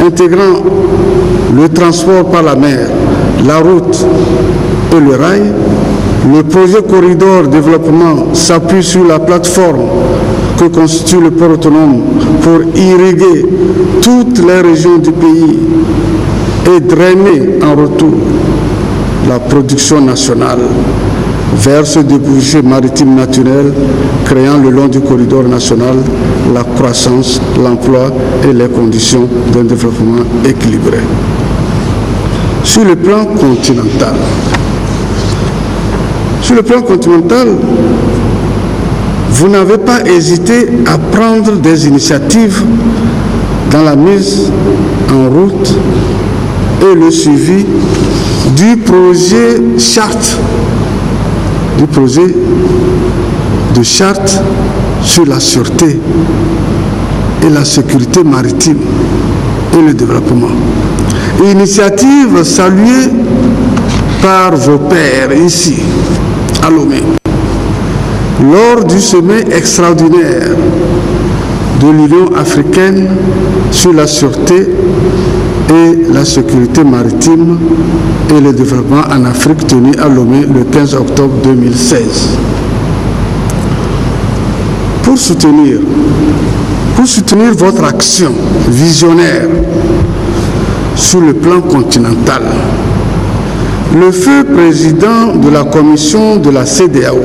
intégrant le transport par la mer, la route et le rail, le projet Corridor Développement s'appuie sur la plateforme que constitue le port autonome pour irriguer toutes les régions du pays et drainer en retour la production nationale vers ce débouché maritime naturel, créant le long du corridor national la croissance, l'emploi et les conditions d'un développement équilibré. Sur le plan continental, vous n'avez pas hésité à prendre des initiatives dans la mise en route et le suivi du projet charte, du projet de charte sur la sûreté et la sécurité maritime et le développement. Initiative saluée par vos pairs ici, à Lomé, lors du sommet extraordinaire de l'Union africaine sur la sûreté et la sécurité maritime et le développement en Afrique tenu à Lomé le 15 octobre 2016. Pour soutenir votre action visionnaire sur le plan continental, le feu président de la commission de la CEDEAO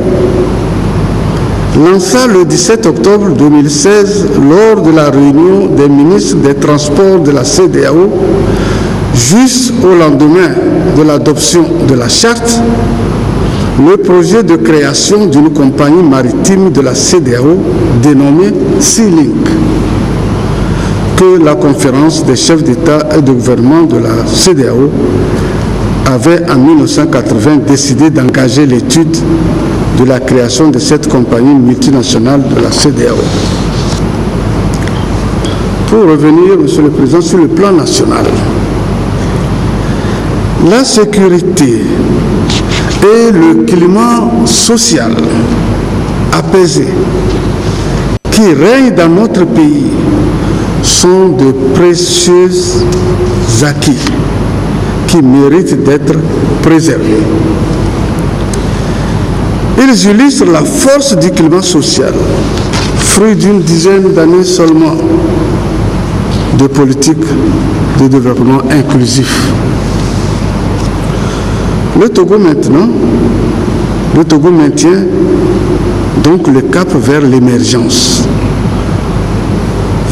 lança le 17 octobre 2016, lors de la réunion des ministres des Transports de la CEDEAO, juste au lendemain de l'adoption de la charte, le projet de création d'une compagnie maritime de la CEDEAO dénommée Sea-Link, que la conférence des chefs d'État et de gouvernement de la CEDEAO avait en 1980 décidé d'engager l'étude de la création de cette compagnie multinationale de la CEDEAO. Pour revenir, Monsieur le Président, sur le plan national, la sécurité et le climat social apaisé qui règnent dans notre pays sont de précieux acquis qui méritent d'être préservés. Ils illustrent la force du climat social, fruit d'une dizaine d'années seulement de politique de développement inclusif. Le Togo maintient donc le cap vers l'émergence.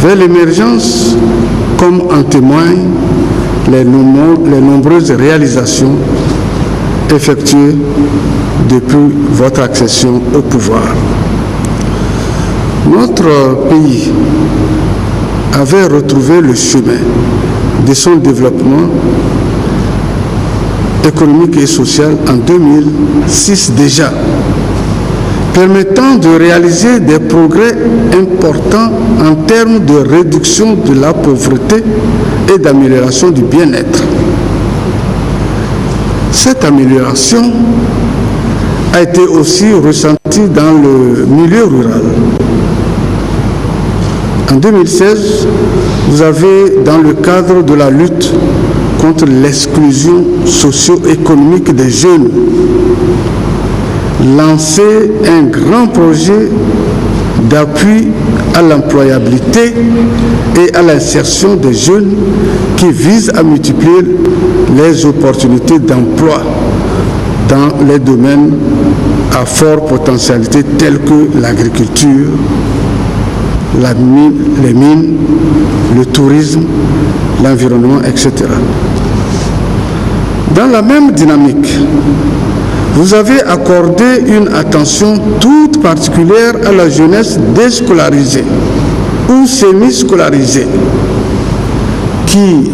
Vers l'émergence, comme en témoigne les nombreuses réalisations effectuées depuis votre accession au pouvoir. Notre pays avait retrouvé le chemin de son développement économique et social en 2006 déjà, permettant de réaliser des progrès importants en termes de réduction de la pauvreté et d'amélioration du bien-être. Cette amélioration a été aussi ressentie dans le milieu rural. En 2016, vous avez, dans le cadre de la lutte contre l'exclusion socio-économique des jeunes, lancé un grand projet d'appui à l'employabilité et à l'insertion des jeunes qui vise à multiplier les opportunités d'emploi dans les domaines à forte potentialité tels que l'agriculture, les mines, le tourisme, l'environnement, etc. Dans la même dynamique, vous avez accordé une attention toute particulière à la jeunesse déscolarisée ou semi-scolarisée qui,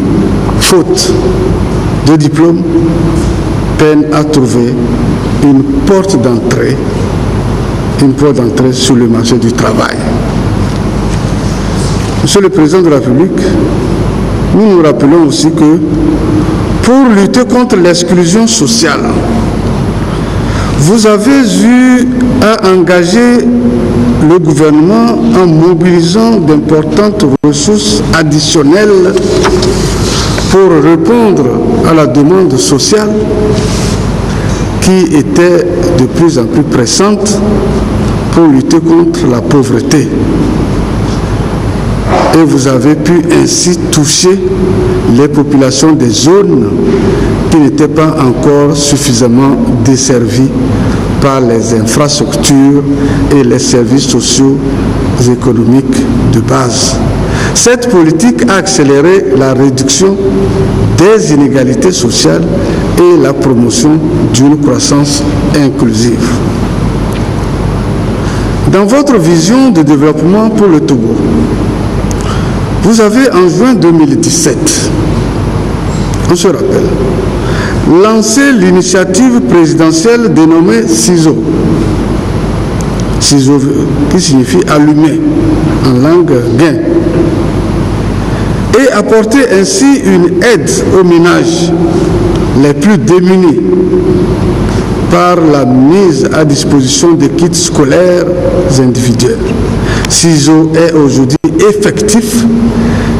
faute de diplôme, peine à trouver une porte d'entrée sur le marché du travail. Monsieur le Président de la République, nous nous rappelons aussi que pour lutter contre l'exclusion sociale, vous avez eu à engager le gouvernement en mobilisant d'importantes ressources additionnelles pour répondre à la demande sociale qui était de plus en plus pressante pour lutter contre la pauvreté. Et vous avez pu ainsi toucher les populations des zones qui n'étaient pas encore suffisamment desservies par les infrastructures et les services sociaux et économiques de base. Cette politique a accéléré la réduction des inégalités sociales et la promotion d'une croissance inclusive. Dans votre vision de développement pour le Togo, vous avez en juin 2017, on se rappelle, lancé l'initiative présidentielle dénommée CISO. CISO qui signifie allumer en langue guin. Et apporté ainsi une aide aux ménages les plus démunis par la mise à disposition des kits scolaires individuels. CISO est aujourd'hui effectif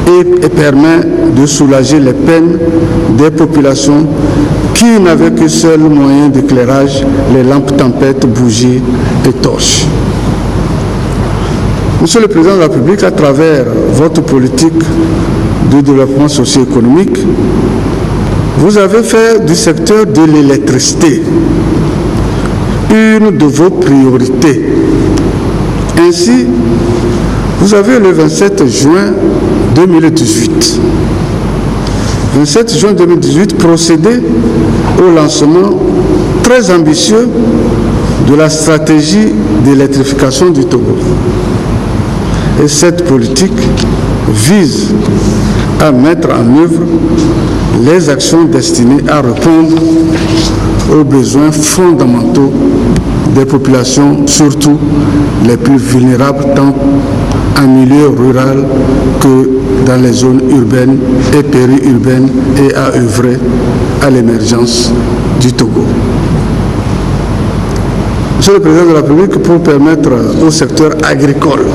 et permet de soulager les peines des populations qui n'avaient que seul moyen d'éclairage, les lampes tempêtes, bougies et torches. Monsieur le Président de la République, à travers votre politique de développement socio-économique, vous avez fait du secteur de l'électricité une de vos priorités. Ainsi, vous avez le 27 juin 2018, 27 juin 2018, procédé au lancement très ambitieux de la stratégie d'électrification du Togo. Et cette politique vise à mettre en œuvre les actions destinées à répondre aux besoins fondamentaux des populations, surtout les plus vulnérables, tant en milieu rural que dans les zones urbaines et périurbaines, et à œuvrer à l'émergence du Togo. Monsieur le Président de la République, pour permettre au secteur agricole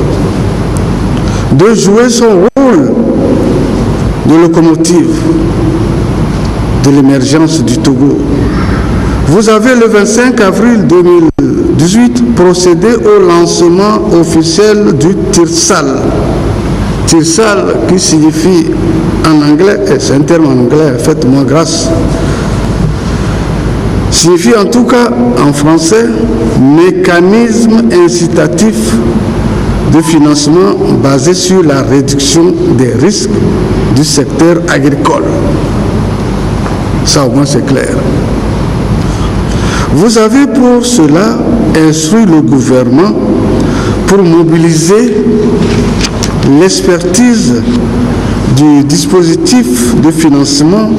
de jouer son rôle de locomotive de l'émergence du Togo, vous avez le 25 avril 2018 procédé au lancement officiel du TIRSAL. TIRSAL qui signifie en anglais, et c'est un terme en anglais, faites-moi grâce, signifie en tout cas en français mécanisme incitatif de financement basé sur la réduction des risques du secteur agricole. Ça au moins c'est clair. Vous avez pour cela instruit le gouvernement pour mobiliser l'expertise du dispositif de financement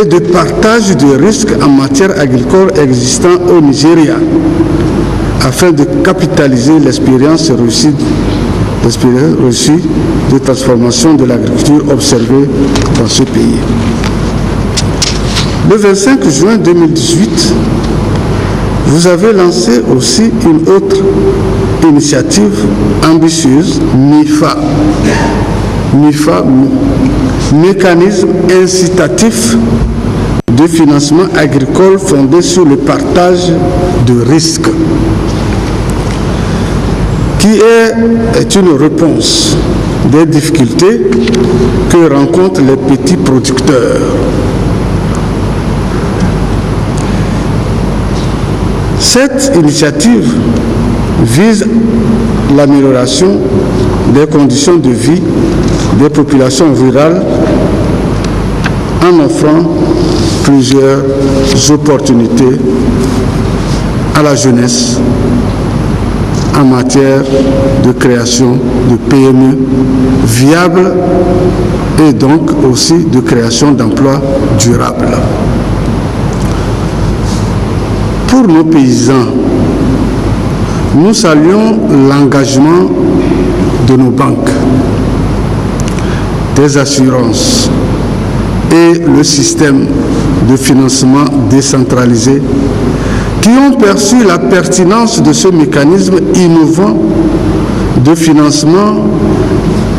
et de partage de risques en matière agricole existant au Nigeria, afin de capitaliser l'expérience reçue de transformation de l'agriculture observée dans ce pays. Le 25 juin 2018, vous avez lancé aussi une autre initiative ambitieuse, MIFA. MIFA, mécanisme incitatif de financement agricole fondé sur le partage de risques, qui est une réponse des difficultés que rencontrent les petits producteurs. Cette initiative vise l'amélioration des conditions de vie des populations rurales en offrant plusieurs opportunités à la jeunesse en matière de création de PME viables et donc aussi de création d'emplois durables. Pour nos paysans, nous saluons l'engagement de nos banques, des assurances et le système de financement décentralisé qui ont perçu la pertinence de ce mécanisme innovant de financement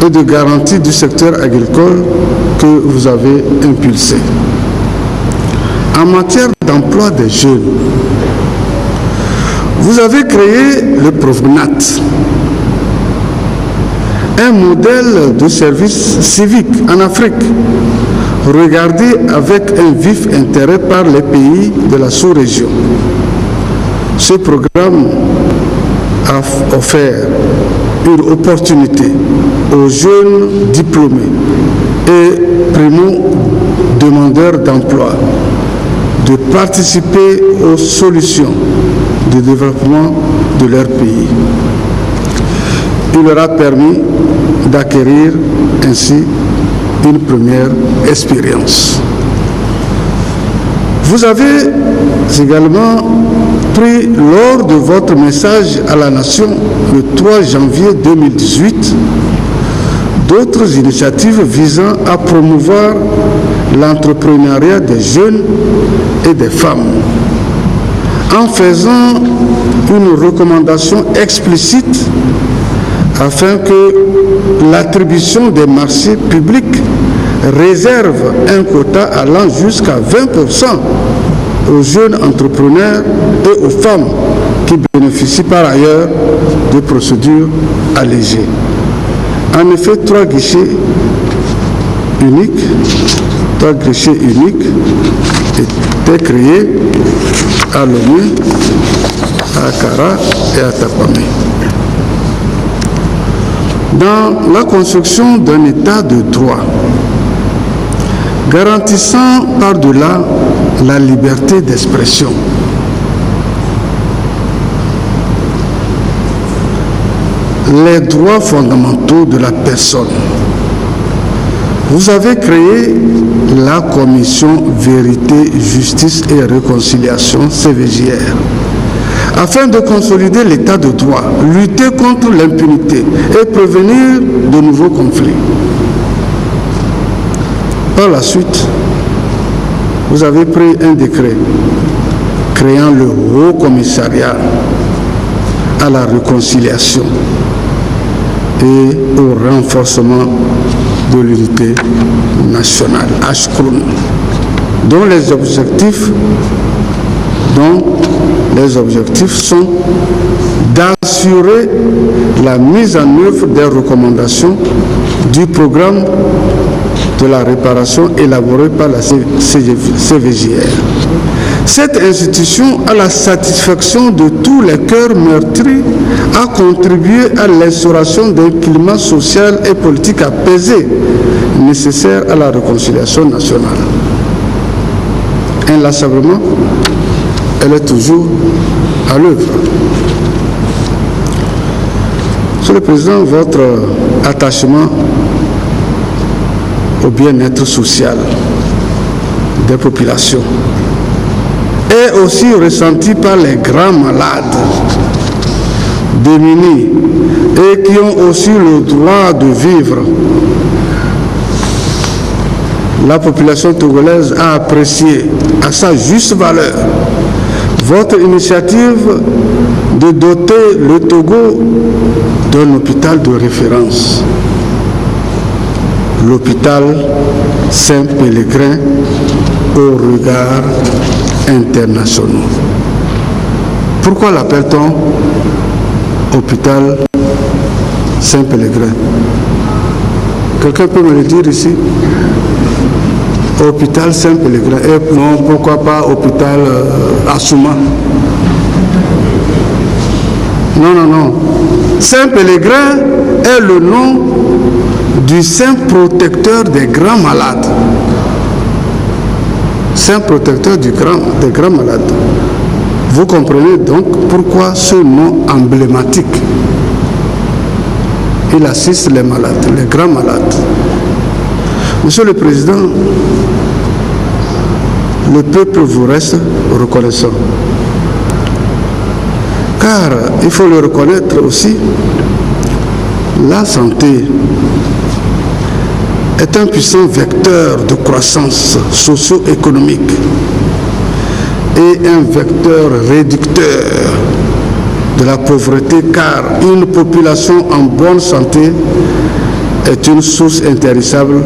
et de garantie du secteur agricole que vous avez impulsé. En matière d'emploi des jeunes, vous avez créé le PROVNAT, un modèle de service civique en Afrique, regardé avec un vif intérêt par les pays de la sous-région. Ce programme a offert une opportunité aux jeunes diplômés et primo-demandeurs d'emploi de participer aux solutions de développement de leur pays. Il leur a permis d'acquérir ainsi une première expérience. Vous avez également pris lors de votre message à la nation le 3 janvier 2018 d'autres initiatives visant à promouvoir l'entrepreneuriat des jeunes et des femmes en faisant une recommandation explicite afin que l'attribution des marchés publics réserve un quota allant jusqu'à 20% aux jeunes entrepreneurs et aux femmes qui bénéficient par ailleurs de procédures allégées. En effet, 3 guichets uniques étaient créés à Lomé, à Akara et à Tapamé. Dans la construction d'un état de droit, garantissant par-delà la liberté d'expression, les droits fondamentaux de la personne, vous avez créé la Commission Vérité, Justice et Réconciliation, CVJR, afin de consolider l'état de droit, lutter contre l'impunité et prévenir de nouveaux conflits. Par la suite, vous avez pris un décret créant le Haut Commissariat à la réconciliation et au renforcement de l'unité nationale, HCRUN, dont les objectifs sont d'assurer la mise en œuvre des recommandations du programme de la réparation élaboré par la CVJR. Cette institution, à la satisfaction de tous les cœurs meurtris, a contribué à l'instauration d'un climat social et politique apaisé, nécessaire à la réconciliation nationale. inlassablement, elle est toujours à l'œuvre. Monsieur le Président, votre attachement au bien-être social des populations est aussi ressenti par les grands malades démunis et qui ont aussi le droit de vivre. La population togolaise a apprécié à sa juste valeur votre initiative de doter le Togo d'un hôpital de référence, l'hôpital Saint-Pélégrin au regard international. Pourquoi l'appelle-t-on hôpital Saint-Pélégrin? Quelqu'un peut me le dire ici? Hôpital Saint-Pélégrin. Et non, pourquoi pas hôpital Assouma? Non, non, non. Saint-Pélégrin est le nom du saint protecteur des grands malades. Saint protecteur des grands malades. Vous comprenez donc pourquoi ce nom emblématique. Il assiste les malades, les grands malades. Monsieur le Président, le peuple vous reste reconnaissant. Car, il faut le reconnaître aussi, la santé est un puissant vecteur de croissance socio-économique et un vecteur réducteur de la pauvreté, car une population en bonne santé est une source intarissable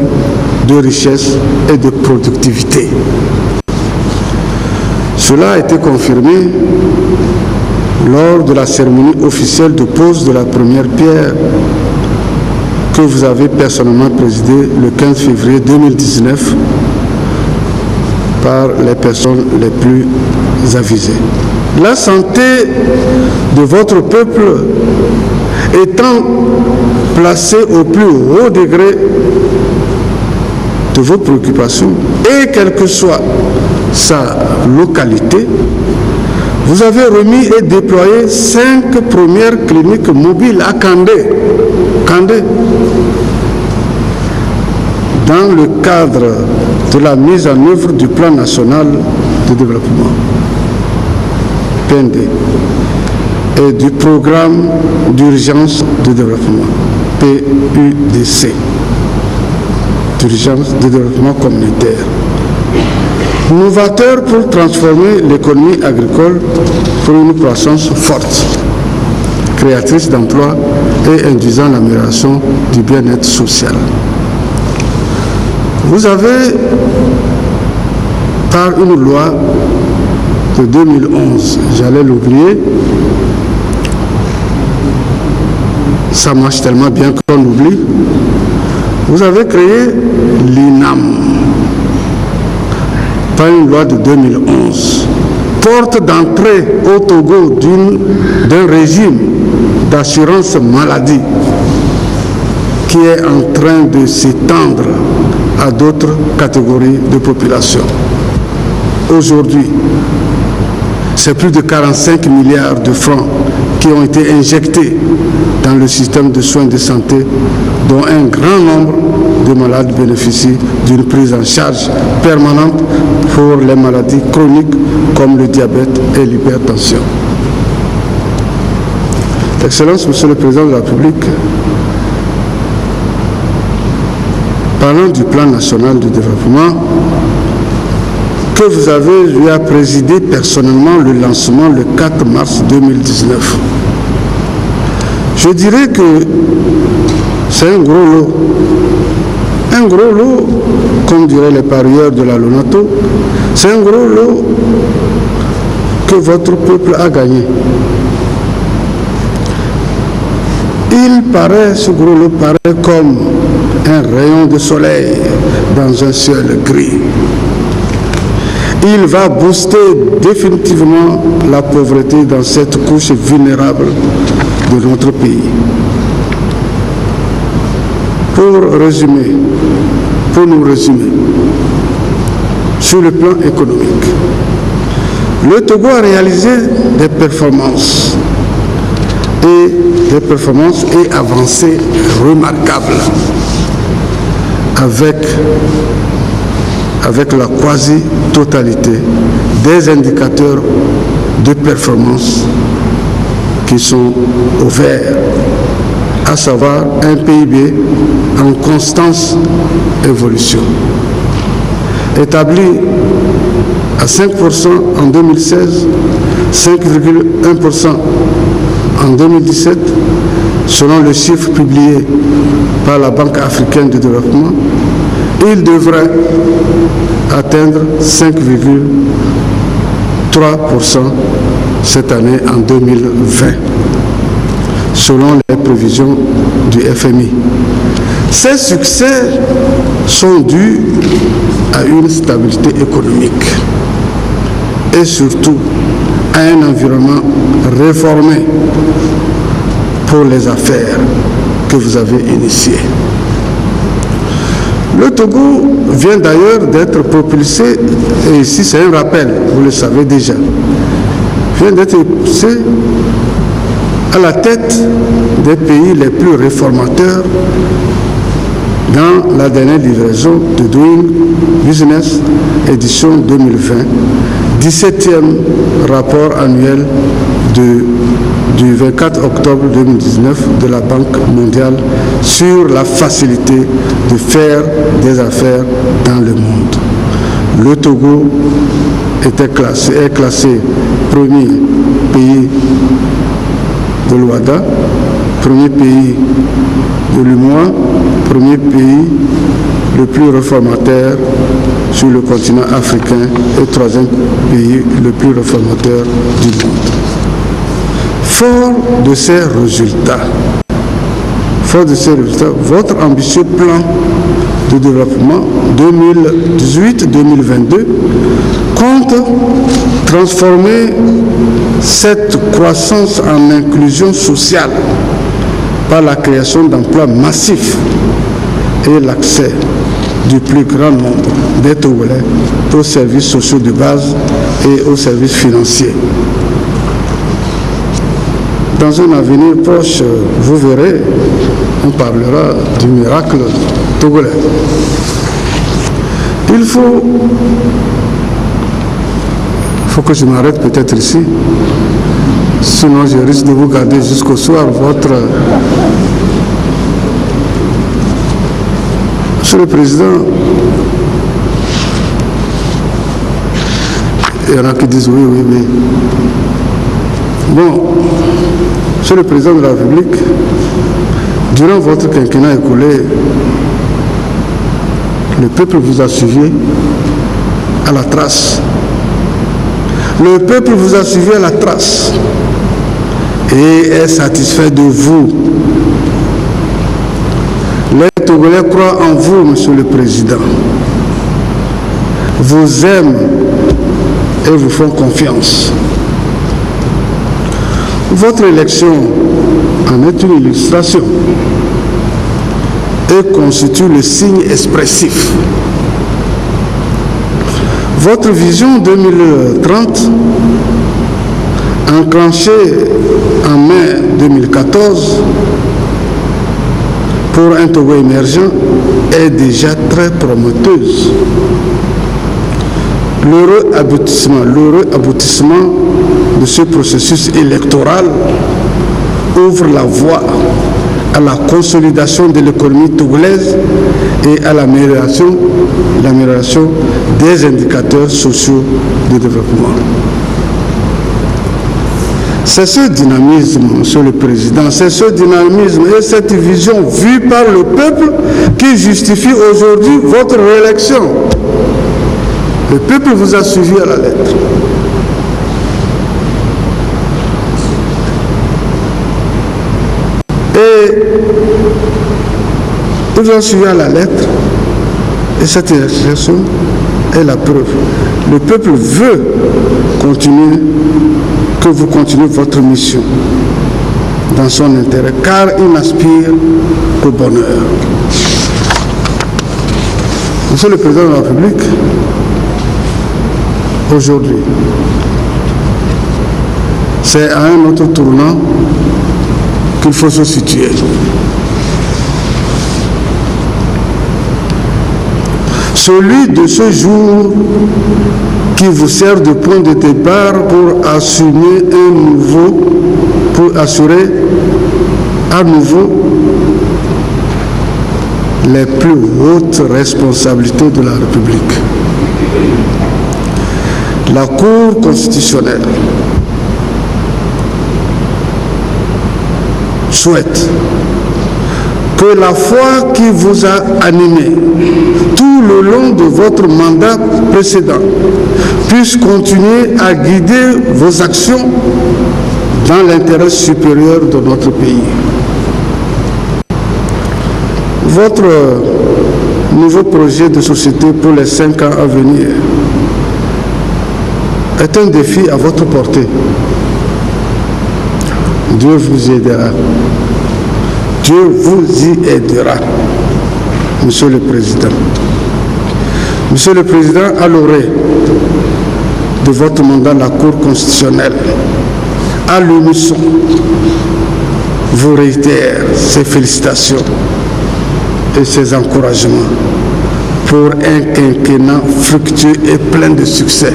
de richesse et de productivité. Cela a été confirmé lors de la cérémonie officielle de pose de la première pierre que vous avez personnellement présidée le 15 février 2019 par les personnes les plus avisées. La santé de votre peuple étant placée au plus haut degré de vos préoccupations, et quelle que soit sa localité, vous avez remis et déployé 5 premières cliniques mobiles à Kandé, dans le cadre de la mise en œuvre du plan national de développement, PND, et du programme d'urgence de développement, PUDC, d'urgence de développement communautaire. Novateur pour transformer l'économie agricole pour une croissance forte, créatrice d'emplois et induisant l'amélioration du bien-être social. Vous avez, par une loi de 2011, j'allais l'oublier, ça marche tellement bien qu'on oublie, vous avez créé l'INAM, par une loi de 2011, porte d'entrée au Togo d'un régime d'assurance maladie qui est en train de s'étendre à d'autres catégories de population. Aujourd'hui, c'est plus de 45 milliards de francs qui ont été injectés dans le système de soins de santé, dont un grand nombre de malades bénéficient d'une prise en charge permanente pour les maladies chroniques comme le diabète et l'hypertension. Excellence, Monsieur le Président de la République, parlant du plan national de développement, que vous avez lui a présidé personnellement le lancement le 4 mars 2019. Je dirais que c'est un gros lot. Un gros lot, comme diraient les parieurs de la Lonato, c'est un gros lot que votre peuple a gagné. Ce gros lot paraît comme un rayon de soleil dans un ciel gris. Il va booster définitivement la pauvreté dans cette couche vulnérable de notre pays. Pour nous résumer, sur le plan économique. Le Togo a réalisé des performances et avancées remarquables avec la quasi-totalité des indicateurs de performance qui sont au vert, à savoir un PIB en constante évolution. Établi à 5% en 2016, 5,1% en 2017, selon le chiffre publié par la Banque africaine de développement, il devrait atteindre 5,3% cette année en 2020, selon les prévisions du FMI. Ces succès sont dus à une stabilité économique et surtout à un environnement réformé pour les affaires que vous avez initiées. Le Togo vient d'ailleurs d'être propulsé, et ici c'est un rappel, vous le savez déjà, vient d'être propulsé à la tête des pays les plus réformateurs dans la dernière livraison de Doing Business édition 2020, 17e rapport annuel du 24 octobre 2019 de la Banque mondiale sur la facilité de faire des affaires dans le monde. Le Togo est classé premier pays de l'OADA, premier pays de l'UMOA, premier pays le plus réformateur sur le continent africain et troisième pays le plus réformateur du monde. Fort de ces résultats, votre ambitieux plan de développement 2018-2022 compte transformer cette croissance en inclusion sociale par la création d'emplois massifs et l'accès du plus grand nombre des Togolais aux services sociaux de base et aux services financiers. Dans un avenir proche, vous verrez, on parlera du miracle togolais. Il faut que je m'arrête peut-être ici, sinon je risque de vous garder jusqu'au soir. Monsieur le Président, il y en a qui disent oui. Bon, Monsieur le Président de la République, durant votre quinquennat écoulé, le peuple vous a suivi à la trace. Le peuple vous a suivi à la trace et est satisfait de vous. Les Togolais croient en vous, Monsieur le Président. Vous aiment et vous font confiance. Votre élection en est une illustration et constitue le signe expressif. Votre vision 2030, enclenchée en mai 2014 pour un Togo émergent, est déjà très prometteuse. L'heureux aboutissement de ce processus électoral ouvre la voie à la consolidation de l'économie togolaise et à l'amélioration des indicateurs sociaux de développement. C'est ce dynamisme, Monsieur le Président, c'est ce dynamisme et cette vision vue par le peuple qui justifie aujourd'hui votre réélection. Le peuple vous a suivi à la lettre. Et il vous a suivi à la lettre. Et cette élection est la preuve. Le peuple veut que vous continuez votre mission dans son intérêt, car il n'aspire qu'au bonheur. Monsieur le Président de la République, aujourd'hui. C'est à un autre tournant qu'il faut se situer. Celui de ce jour qui vous sert de point de départ pour assurer à nouveau les plus hautes responsabilités de la République. La Cour constitutionnelle souhaite que la foi qui vous a animé tout le long de votre mandat précédent puisse continuer à guider vos actions dans l'intérêt supérieur de notre pays. Votre nouveau projet de société pour les 5 ans à venir est un défi à votre portée. Dieu vous aidera. Dieu vous y aidera, Monsieur le Président. Monsieur le Président, à l'orée de votre mandat, la Cour constitutionnelle, à l'unisson, vous réitère ses félicitations et ses encouragements pour un quinquennat fructueux et plein de succès.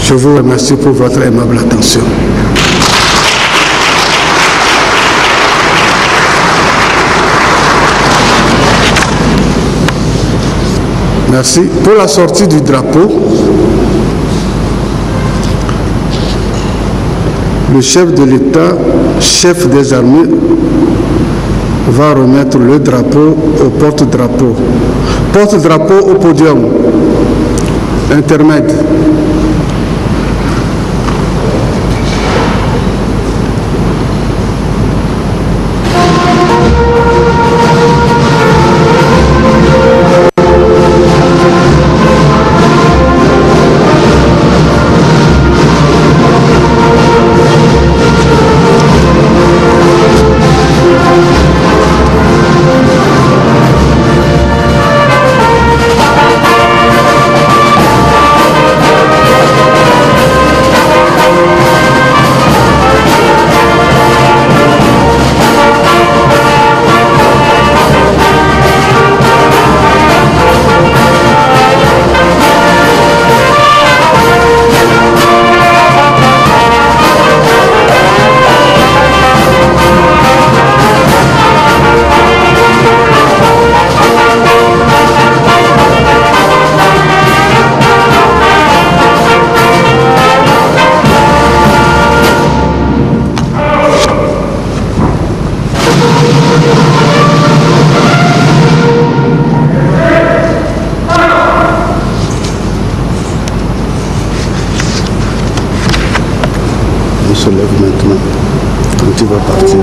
Je vous remercie pour votre aimable attention. Merci. Pour la sortie du drapeau, le chef de l'État, chef des armées, va remettre le drapeau au porte-drapeau. Porte-drapeau au podium. Intermède. Se lève maintenant quand il va partir.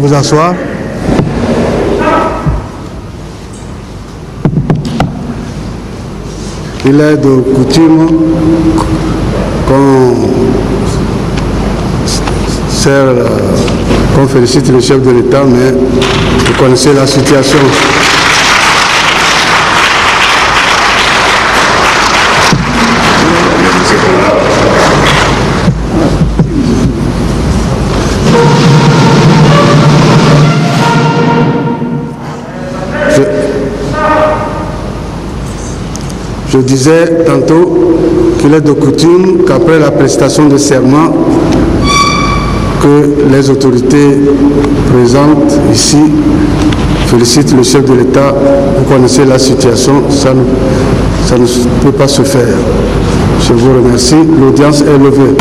Vous asseoir. Il est de coutume qu'on félicite le chef de l'État, mais vous connaissez la situation. Je disais tantôt qu'il est de coutume qu'après la prestation de serment, que les autorités présentes ici félicitent le chef de l'État. Vous connaissez la situation, ça ne peut pas se faire. Je vous remercie. L'audience est levée.